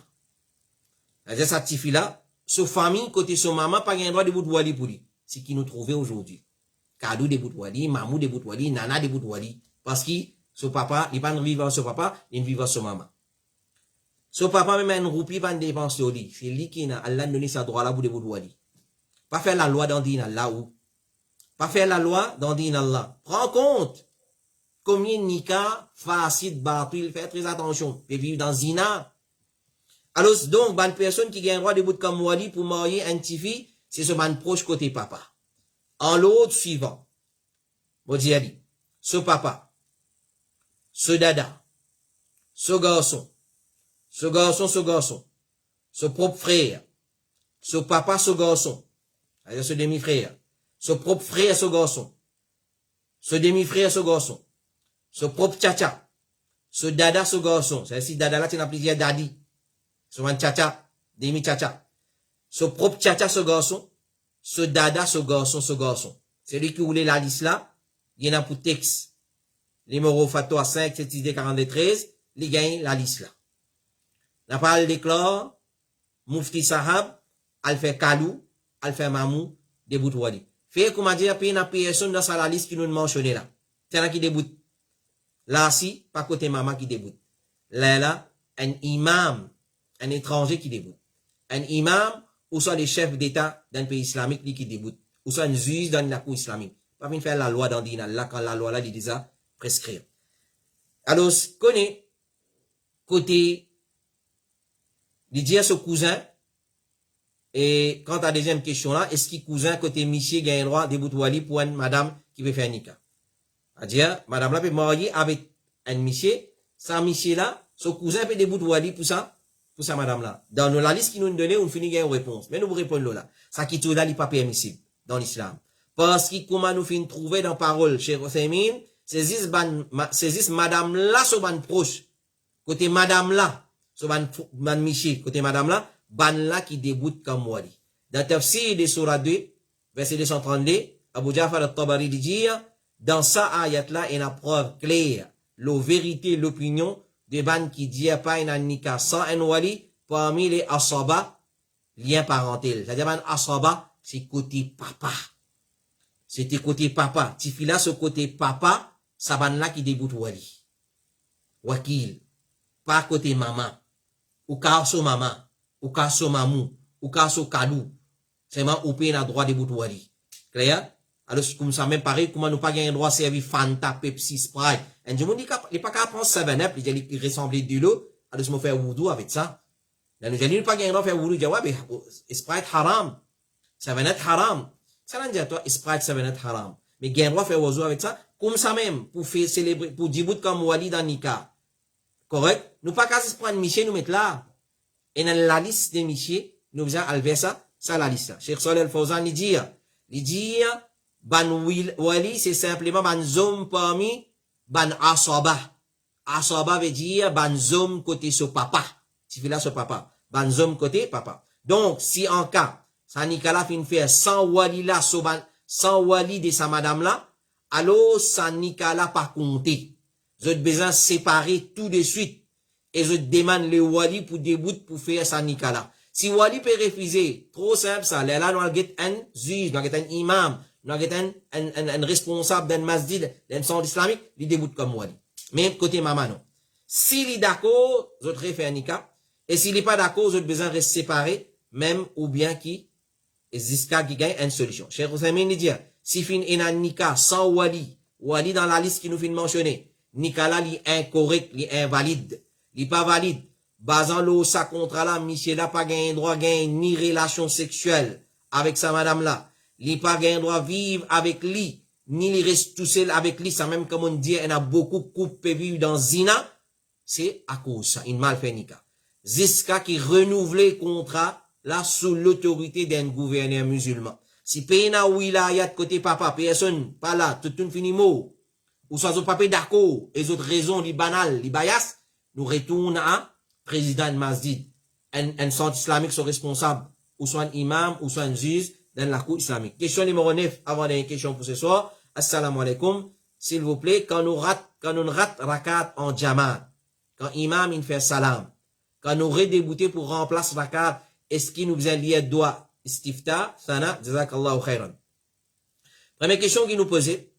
C'est-à-dire, sa tifi là, sa famille, côté son maman, pas gagne droit de bout de wali pour lui. C'est qui nous trouvait aujourd'hui. Kadou de bout de wali, mamou de bout de wali, nana de bout de wali. Parce que, son papa, il pas vivre avec son papa, il vit avec son maman. Son papa, même un roupi, pas dépense sur lui. C'est lui qui a, Allah donné sa droit là pour de bout de wali. Pas faire la loi dans din Allah ou. Pas faire la loi dans din Allah. Prends compte. Combien de nika, facile, batil, fais très attention. Et vivre dans zina. Alors, donc, ban personne qui gagne droit de bout comme wali pour marier un tifi, c'est ce ban proche côté papa. En l'autre suivant. Modiali. Ce papa. Ce dada. Ce garçon. Ce garçon. Ce propre frère. Ce papa, ce garçon. C'est-à-dire ce demi-frère. Ce propre frère, ce garçon. Ce demi-frère, ce garçon. Ce propre tcha-tcha. Ce dada, ce garçon. C'est-à-dire si dada là, tu n'as plusieurs daddy. Ce un tcha-tcha, demi-tcha-tcha. Ce propre tcha-tcha, ce garçon. Ce dada, ce garçon. C'est lui qui voulait la liste là. Il y en a pour texte. Numéro fatwa 5, 7, 6, 43, il gagne la liste là. La parole déclare, Mufti Sahab, al fait Kalou, al fait Mamou, début wali. Fait comment dire, puis n'a personne dans la liste qui nous mentionne là. C'est là qui débute. Là, si, pas côté maman qui débute. Là, un imam, un étranger qui débute. Un imam, ou soit les chefs d'État d'un pays islamique qui débute. Ou soit un juge dans la cour islamique. Pas venir faire la loi dans Dina, là, quand la loi là, il déjà prescrire. Alors, connaît, côté, il dit à ce cousin, et quant à la deuxième question là, est-ce qu'il cousin côté monsieur gagne droit de boutouali pour une madame qui veut faire nika? C'est-à-dire, madame là peut marier avec un monsieur, sans monsieur là, son cousin peut débouter wali pour ça madame là. Dans la liste qui nous donne, on finit une réponse. Mais nous vous répondons là. Ça qui tout là, n'est pas permissible dans l'islam. Parce que comment nous finissons trouver dans parole chez Rosemin, saisissent madame là, so ban proche. Côté madame là, so ban monsieur, côté madame là, ban là qui déboute comme wali. Dans Tafsir de Surah 2, verset 232, Abu Ja'far al-Tabari dit, dans ça ayat là, il y a une preuve claire, la vérité, l'opinion, de ban qui dit pas un nika sans un wali, parmi les asaba, lien parentel. C'est-à-dire, ban asaba, c'est côté papa. C'était côté papa. Tifila, ce côté papa, ça ban là qui déboute wali. Wakil. Pas côté maman. Ou kaso maman. Ou kaso mamou. Ou kaso kadou. C'est man ou paye na droit de bout wali. Clair? Alors, comme ça, même pareil, comment nous pas gagner droit à servir Fanta, Pepsi, Sprite. Et je me dis qu'il pas qu'à prendre 7-Up, il ressemble de l'eau. Alors, je me fais wudu avec ça. Là, nous allons pas gagner droit à faire wudu. Je dis, ouais, mais Sprite haram. 7-Up haram. Ça veut dire, toi, Sprite 7-Up haram. Mais gagner droit à faire wudu avec ça. Comme ça même, pour faire célébrer, pour dire comme wali dans Nika. Correct? Nous pas qu'à se prendre Michel, nous mettre là. Et dans la liste des Michel, nous faisons alver ça la liste là. Cheikh Saleh Al-Fawzan, il dit, ban wali, c'est simplement ban zom parmi ban asaba. Asaba veut dire ban zom côté so papa. Si fait là so papa. Ban zom côté papa. Donc, si en cas, sa Nicolas fin faire sans wali là, sans wali de sa madame là, alors sa Nicolas pas compter. Je besoin séparer tout de suite. Et je demande le wali pour débout pour faire sa Nicolas. Si wali peut refuser, trop simple ça, là, nous allons get un juge, nous allons get un imam, nous avons un responsable d'un masjid, d'un centre islamique, il déboute comme wali. Mais côté maman, non. S'il est d'accord, je vais faire un nika. Et s'il n'est pas d'accord, je besoin de rester séparé, même ou bien qui, jusqu'à qui gagne une solution. Cheikh Ousmane dit, si fin est un nika sans wali dans la liste qui nous fait mentionner, nika là, il est incorrect, il est invalide, il est pas valide. Basant l'eau, sa contrat là, monsieur là, pas gagne droit, gagne ni relation sexuelle avec sa madame là. Li pas gain droit vivre avec lui ni il reste tout seul avec lui, ça même comme on dit, il y a beaucoup de couples vivent dans zina, c'est à cause ça, une mal fait nika. Jusqu'à qui renouvelle le contrat, là, sous l'autorité d'un gouverneur musulman. Si pays na wilayat côté papa, personne, pas là, tout le fini mot, ou soit au papier d'accord, et autres raisons, les banales, les bias, nous retournons à président de masjid. Un centre islamique sont responsables, ou soit un imam, ou soit un juge, dans la cour islamique. Question numéro 9, avant d'une question pour ce soir. Assalamu alaikum. S'il vous plaît, quand on rate rakat en jamaat, quand imam il fait salam, quand nous redébouter pour remplacer rakat, est-ce qu'il nous faisait lier doigt istifta, sana, jazakallahu khairan. Première question qu'il nous posait,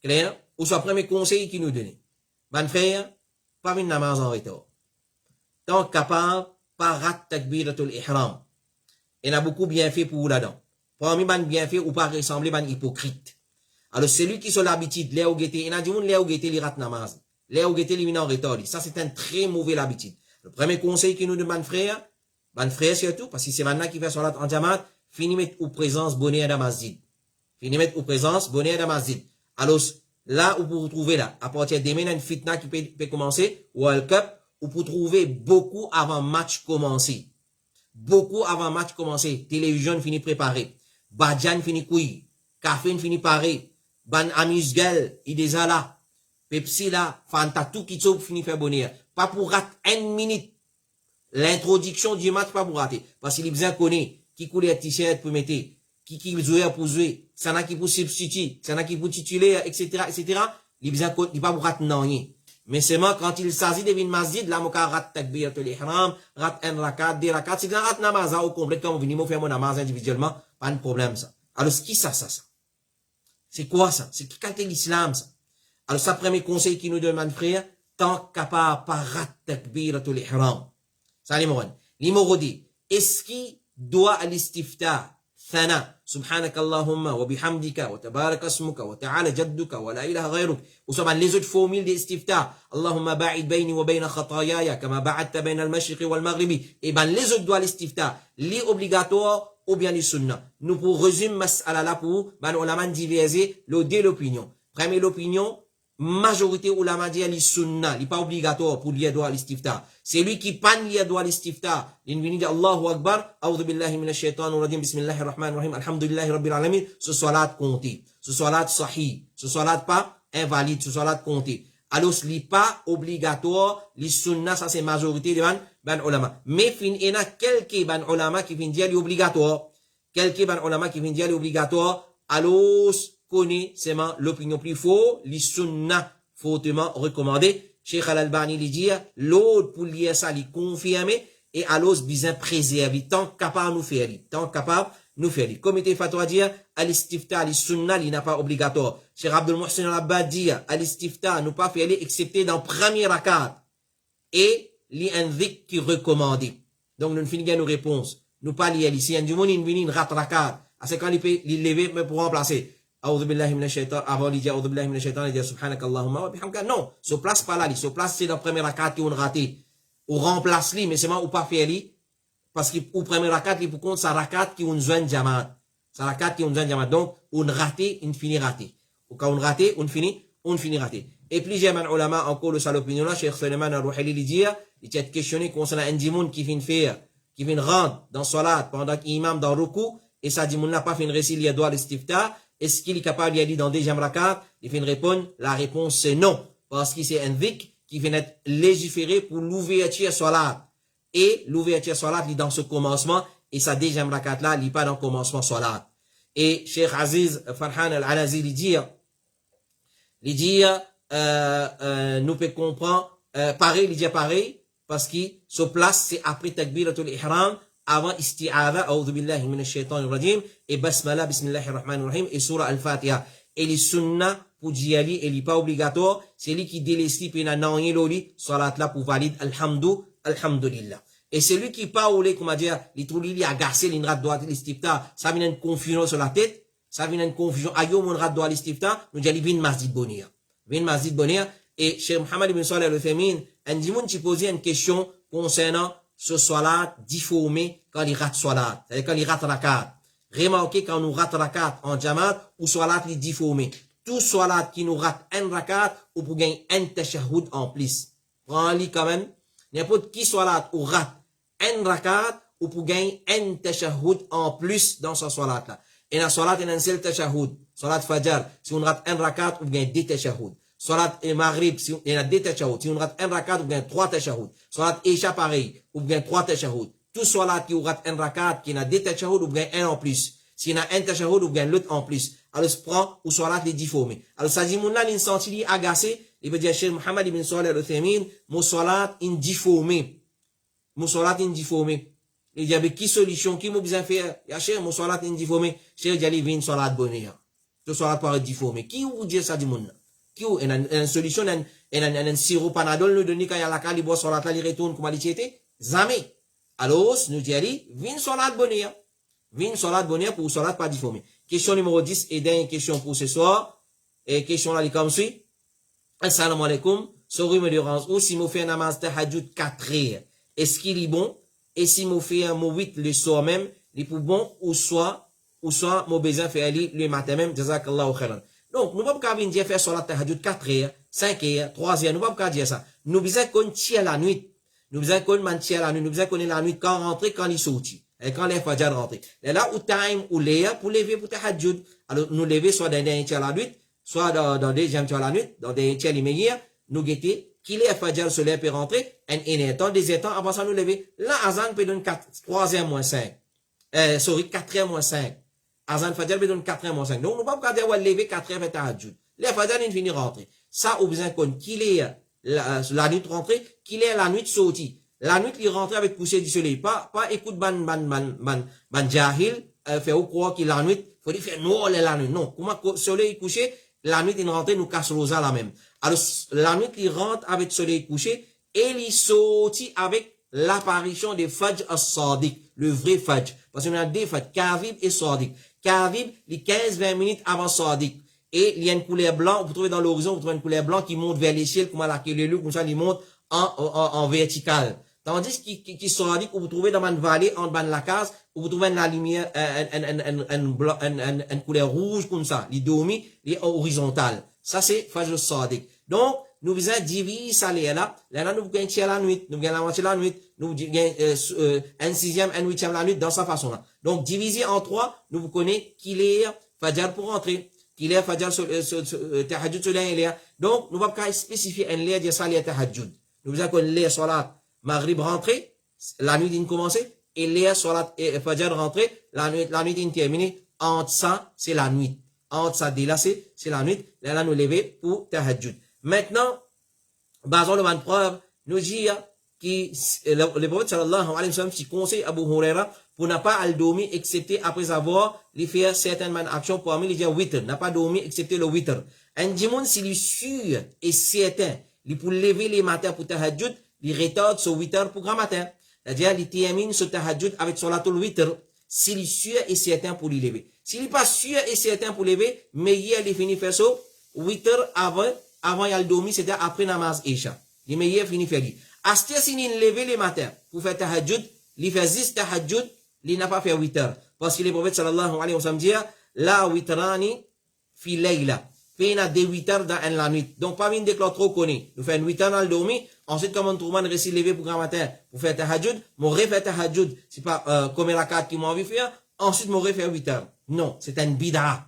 clair, ou soit premier conseil qu'il nous donnait. Ban frère, pas une namaz en retard. Tant capable, pas rat takbiratul ihram. Il a beaucoup bien fait pour vous là-dedans. Parmi ban bien fait ou pas ressembler ban hypocrite. Alors celui qui sont l'habitude, les ou il a dit les ou li rat namaz. Les ou li min en retard. Ça c'est un très mauvais habitude. Le premier conseil qu'il nous demande frère surtout parce que c'est maintenant qui fait salat en jamaat, fini mettre ou présence bonheur dans masjid. Fini mettre ou présence bonheur dans masjid. Alors là où vous trouvez là, à partir de demain une fitna qui peut commencer, World Cup, où vous trouvez beaucoup avant match commencer. Beaucoup avant match commencer, télévision fini préparé. Badjan fini couille, café fini paré, ban amuse-gueule, il déjà là, Pepsi là, Fanta, tout qui s'ouvre fini faire bonheur. Pas pour rater une minute. L'introduction du match, pas pour rater. Parce qu'il est bien connu, qui coule les t-shirt pour mettre, qui jouer pour jouer, ça n'a qui pour substituer, ça n'a qui pour titulaire, etc., etc. Il est bien connu, il pas pour rater non rien. Mais seulement quand il s'agit de une masjid, là, mon cas rate takbiratul ihram, rate un rakat, des rakats, c'est rate namaz au complet, quand vous venez faire mon namaz individuellement, pas de problème, ça. Alors, qui ça? C'est quoi ça? C'est qui quand l'islam, ça? Alors, ça, premier conseil qui nous demande, frère, tant capable par rate takbiratul ihram. Ça, numéro 10. Est-ce qu'il doit à l'istifta, ثنا سبحانك اللهم وبحمدك وتبارك اسمك وتعالى جدك ولا إله غيرك وطبعا les autres formules d'istifta اللهم باعد بيني وبين خطاياي كما بعدت بين المشرق والمغرب et ben les autres doivent l'istifta les obligatoires ou bien les sunna nous pour résumer mas'ala là pour ben ulama diverser le deux l'opinion première l'opinion majorité ulama dit les sunna il pas obligatoire pour lier droit l'istifta c'est lui qui pan lié droit l'istifta l'invini de Allahu Akbar a'udhu billahi minash shaitanir rajim bismillahir rahmanir rahim alhamdulillahi rabbil alamin ce salat compté ce salat sahih ce salat pas invalide ce salat compté alors ce pas obligatoire les sunna ça c'est majorité de ban ulama mais fin il y a quelques ban ulama qui viennent dire obligatoire quelques ban ulama qui viennent dire obligatoire alors connaît seulement l'opinion plus faux les sunna fortement recommandé Cheikh Al-Albani lui dit l'autre pour lier ça lui confirmer et alors bien préserver tant capable nous faire comme était fatwa dire al-istifta al-sunna il n'a pas obligatoire Cheikh Abdul Muhsin Al-Abbad dit al-istifta nous pas faire excepté dans premier rakat et li un zik qui recommandé donc nous finissons nos réponses nous pas lier ici un du monde il vient rat rakat à ce quand il peut lever mais pour remplacer أعوذ بالله من الشيطان avant il dit أعوذ بالله من الشيطان il dit سبحانك اللهم وبحمدك non se place pas là se place c'est dans premier rakat qui on raté ou remplace lui mais seulement ou pas faire lui parce que au premier rakat il pour compte sa rakat qui on joint jamaat sa rakat qui on joint jamaat donc on raté on finit raté ou quand on raté on finit raté et plusieurs ulama encore le seul opinion là Cheikh Suleiman Al-Ruhaili lui dit il a questionné concernant un dimoun qui vient faire qui vient rendre dans salat pendant qu'imam dans ruku et ça dimoun n'a pas fait une récit il doit l'istifta. Est-ce qu'il est capable d'y aller dans des rakat? Il fait une réponse. La réponse c'est non. Parce que c'est un zik qui vient être légiféré pour l'ouverture salat. Et l'ouverture salat, il est dans ce commencement. Et sa deuxième rakat là, il n'est pas dans le commencement salat. Et Cheikh Aziz Farhan Al-Alazi, il dit, nous peut comprendre, pareil, parce que ce place, c'est après takbiratul ihram, avant isti'adha, a'udhu billahi minash shaitanir rajim, et basmala, bismillahir rahmanir rahim, et surah al-Fatiha. Et les sunna, pour d'y aller, et les pas obligatoire, c'est lui qui délaisse, puis n'a non, l'oli, salat là, pour valide, alhamdulillah. Et celui qui pas ou les, comment dire, les trous, il a agacé, il rat droit, l'istifta, ça vient une confusion sur la tête, ça vient une confusion, ayo, mon rat droit, l'istifta, nous dit, vin masjid bonheur. Vin masjid bonheur, et Cheikh Mohammed ibn Salih al-Uthaymeen, un dimoun qui posait une question concernant ce salat difformé quand il rate salat, c'est-à-dire quand il rate rakat. Remarquez quand nous rate rakat en jamaat ou salat il difformé. tout salat qui nous rate un rakat ou pour gagner un tashahhud en plus. Prends-le quand même. N'importe qui salat ou rate un rakat ou pour gagner un tashahhud en plus dans sa salat là. Et la salat est un seul tashahhud. Salat fajr, si on rate un rakat, on gagne 2 tashahhud. Salat et maghrib, si on a 2 tashahhud. Si on rate un rakat, on gagne 3 tashahhud. Salat isha pareil, on gagne 3 tashahhud. Tout salat qui rate un rakat, qui a 2 tashahhud, on gagne 1 en plus. S'il y a un tashahhud, on gagne l'autre en plus. Alors, se prend ou salat les difformés. Alors, ça dit, mon là, il senti agacé. Il veut dire, Cheikh Mohammed ibn Salih al-Uthaymin, mon salat in difformé. Mon salat in difformé. Il dit, avec qui solution, qui m'a besoin faire? Ya Cheikh, mon salat in difformé. Cheikh, il dit, une salat bonne. Tout salat par difformé. Qui vous dit ça, dit mon là? Qui ou, une solution, un sirop panadol, nous donne quand il y a la cali, boit salat là, il retourne, comment il était? Jamais. Alors, nous dit, une salat bonne. Une salat bonne pour salat pas difformé. Question numéro 10 et dernière question pour ce soir. Et question là, comme suit. Assalamu alaikum. Sorry, me dérange. Ou si me fait un namaz tahajjud 4 heures. Est-ce qu'il est bon? Et si me fait un mot 8 le soir même, il est pour bon, ou soit, mon besoin fait aller le matin même, jazakallahu khairan. Donc, nous ne pouvons pas venir faire salat tahajjud 4 heures, 5 heures, 3 heures. Nous ne pouvons pas dire ça. Nous besoin qu'on tire la nuit. Nous besoin qu'on tire la nuit. Nous besoin qu'on ait la nuit quand rentrer, quand il sortit. Et quand les fajr rentrent. Et là, où time, ou l'air, pour lever pour tahajjud. Alors, nous lever soit dans des tiers la nuit, soit dans des deuxième tiers la nuit, dans des tiers les meilleurs, nous guetter, qu'il est fajr, soleil peut rentrer, et un temps, des temps, avant ça, nous lever. Là, Azan peut donner 3h moins 5. 4h moins 5. Azan fajr peut donner 4h moins 5. Donc, nous ne pouvons pas dire, ouais, lever 4h pour tahajjud. Les fajr, ils finissent rentrer. Ça, au besoin qu'on, qu'il est la nuit rentrée, qu'il est la nuit sortie. La nuit, il rentre avec coucher du soleil. Pas écoute ban jahil, fait ou croire qu'il la nuit, faut dire faire noir la nuit. Non. Comment soleil couché, la nuit, il rentre, nous casse rosa la même. Alors, la nuit, il rentre avec soleil couché, et il sortit avec l'apparition des Fajr as-Sadiq, le vrai Fajr. Parce qu'on a deux Fajr, Kavib et Sadiq. Kavib, les 15-20 minutes avant Sadiq. Et il y a une couleur blanche, vous trouvez dans l'horizon, vous trouvez une couleur blanche qui monte vers les ciels, comme la loup, comme ça, il monte en vertical. Tandis qui sont dit que vous trouvez dans une vallée, en bas de la case, où vous trouvez la lumière, une couleur rouge comme ça, les dormi, les horizontales. Ça, c'est Fajr Sadiq. Donc, nous faisons diviser ça là. Là, nous gagnons la nuit, nous gagnons la moitié la nuit, nous gagnons, un sixième, un huitième la nuit, dans sa façon là. Donc, divisé en 3, nous vous connaissons qu'il est Fajr pour rentrer, qu'il est Fajr Tahajjud sur l'air. Donc, nous ne pouvons pas spécifier un l'air de ça, l'air Tahajjud. Nous faisons qu'on l'air salat Maghrib rentré, la nuit commencé, et l'air salat et Fajr rentré, la nuit terminée. Entre ça, c'est la nuit. Entre ça, délassé, c'est la nuit. Là, nous lever pour Tahajjud. Maintenant, basons le bonne preuve, nous dit le prophète sallallahu alayhi wa sallam qui conseille Abu Huraira pour ne pas aller dormir excepté après avoir fait certaines actions pour lui dire witr, n'a pas dormi excepté le witr. Un dimanche, s'il est sûr et certain, il pour lever les matins pour Tahajjud, il retarde ce witr pour grand matin. C'est-à-dire, il termine ce Tahajjud avec solatul witr, s'il est sûr et certain pour lui lever. S'il n'est pas sûr et certain pour lever, mais il finit faire ça, witr avant il a dormi, c'était après namaz Isha. Il meilleur finit faire lui. Astir s'il levé les matins pour faire tahajjud, il fait 10 tahajjud, il n'a pas fait 8 heures. Parce que le prophète sallallahu alayhi wa sallam dit, la witrani fi layla. Pena de 8 heures dans la nuit. Donc, pas une déclare trop connu. Nous faisons 8 heures dans le dormi. Ensuite, comme on trouve un récit levé pour grand matin, pour faire tahajjud, mon refait tahajjud, c'est pas, comme la carte qui m'a envie de faire. Ensuite, mon refait 8 heures. Non, c'est un bid'a.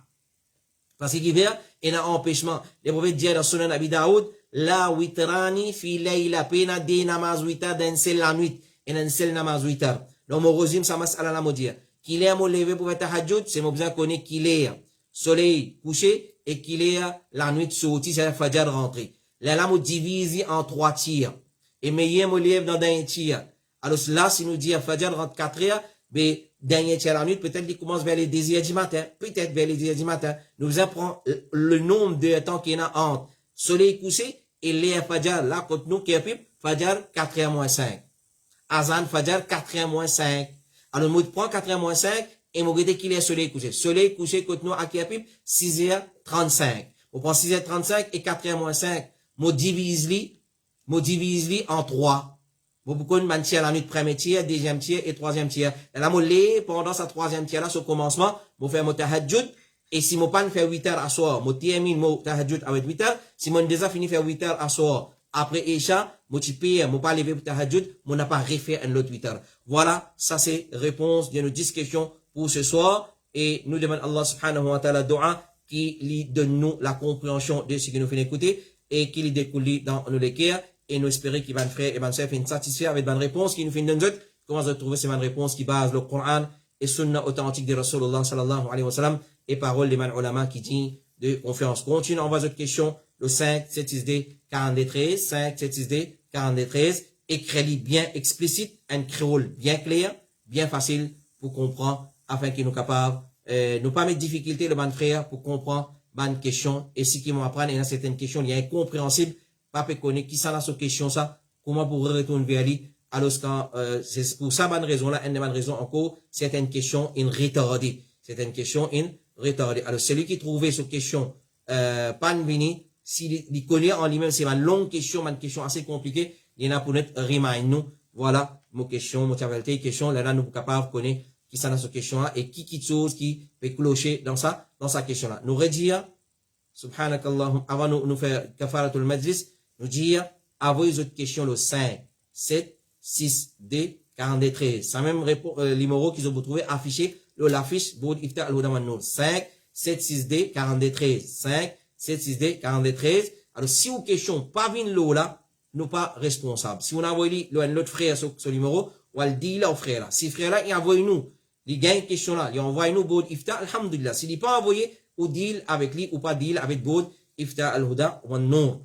Parce qu'il y a un empêchement. Le prophète dit dans Sunan Abi Daoud, la witrani fi layla, pena de namaz 8 heures dans la nuit, et dans seul namaz 8 heures. Donc, mon rosime, ça m'a à la dire. Qu'il est à mon lever pour faire tahajjud, c'est mon besoin connaître qu'il est soleil couché, et qu'il est la nuit sortie, c'est la fajr rentrée. Là, me divise en 3 tiers. Et meilleur me lève dans un tiers. Alors là, si nous dit fajr rentre 4 heures, mais dernier tiers la nuit, peut-être qu'il commence vers les 10 heures du matin. Peut-être vers les 10 heures du matin. Nous apprenons le nombre de temps qu'il y a entre soleil couché et l'air fajr. Là, quand nous, qui est fajr 4h moins 5. Azan fajr 4h moins 5. Alors, nous prenons 4h moins 5 et nous regardons qu'il est soleil couché. Soleil couché, quand nous, à qui est 6h35. On prend 6h35 et 4h moins 5. Nous divise en 3. Beaucoup de matière la nuit, premier tiers, deuxième tiers et troisième tiers. Et là, pendant sa troisième tiers là, ce commencement, vous faites mon tahajjud, Et si mon pas fait 8 heures à soir, mon termine mon tahajjud avec 8 heures, si mon déjà fini faire 8 heures à soir, après Isha, mon paye, mon pas lever pour tahajjud, mon n'a pas refait un autre 8 heures. Voilà, ça c'est réponse de nos 10 questions pour ce soir. Et nous demandons Allah subhanahu wa ta'ala dua qui lui donne nous la compréhension de ce que nous faisons écouter et qui lui découle dans nos lecteurs. Et nous espérons qu'il va nous faire et va nous faire satisfait avec bonne réponse qui nous fait une donne. Comment retrouver ces bonnes réponses qui basent le Coran et Sunna authentique de Rasulullah sallallahu alayhi wa sallam et paroles des man ulama qui dit de confiance. Continue, on va aux autres questions. Le 5, 7, 6D, 42, 5, 7, 6D, 42, écrit bien explicite, un créole bien clair, bien facile pour comprendre afin qu'il nous capable, nous pas mettre de difficulté le ban frère pour comprendre bonne question et si qui m'ont apprendre, il y a certaines questions, il y a incompréhensible, pas peut connaître qui ça là sur question ça, comment pour retourner vers lui, alors c'est pour ça bonne raison là, une bonne raison encore, certaines questions in retardé, certaines questions in retardé. Alors celui qui trouvait cette question pas vini, s'il connaît en lui-même, c'est une longue question, une question assez compliquée, il y en a pour notre remind nous, voilà, mon question, mon question, là nous sommes capables de connaître qui ça dans cette question-là et qui chose qui peut clocher dans sa question-là. Nous redire, subhanakallahum, avant nous faire kafaratul majlis, nous dire, avant les autres questions, le 5, 7, 6, D, 43. Ça même numéro qu'ils ont trouvé affiché, l'affiche, board iftar al-huda wan nur. 5, 7, 6, D, 43. 5, 7, 6, D, 43. Alors, si vous question pas vin l'eau là, nous pas responsables. Si on a envoyé l'autre frère sur ce numéro, on va le dire là au frère là. Si frère là, il envoie nous, il gagne question là, il envoie nous board iftar, alhamdulillah. S'il n'est pas envoyé, ou deal avec lui, ou pas deal avec board iftar al-huda wan nur.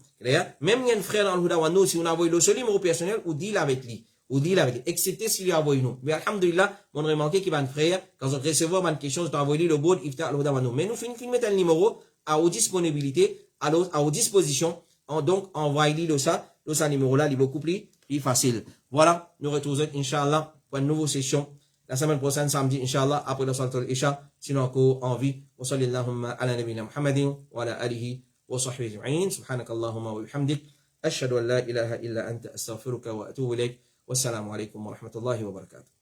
Même il y a un frère dans al-huda wan nur, si on a envoyé le seul numéro personnel, ou deal avec lui. Ou deal avec lui. Excepté s'il a envoyé nous. Mais alhamdulillah, on a remarqué qu'il va un frère, quand on recevra une question, on a envoyé le board iftar al-huda wan nur. Mais nous finissons mettre le numéro à vos disponibilités, à vos dispositions. Donc, envoyez-lui le numéro là, il est beaucoup plus facile. Voilà, nous retrouvons, Inch'Allah, pour une nouvelle session. La semaine prochaine, samedi, Inch'Allah, après le salat al-Isha, sinon encore en vie. Wa sallallahu ala nabina Muhammadin wa ala alihi wa sahbihi ajma'in. Subhanakallahumma wa bihamdik. Ashhadu an la ilaha illa anta astaghfiruka wa atubu ilayk. Wassalamu alaikum wa rahmatullahi wa barakatuh.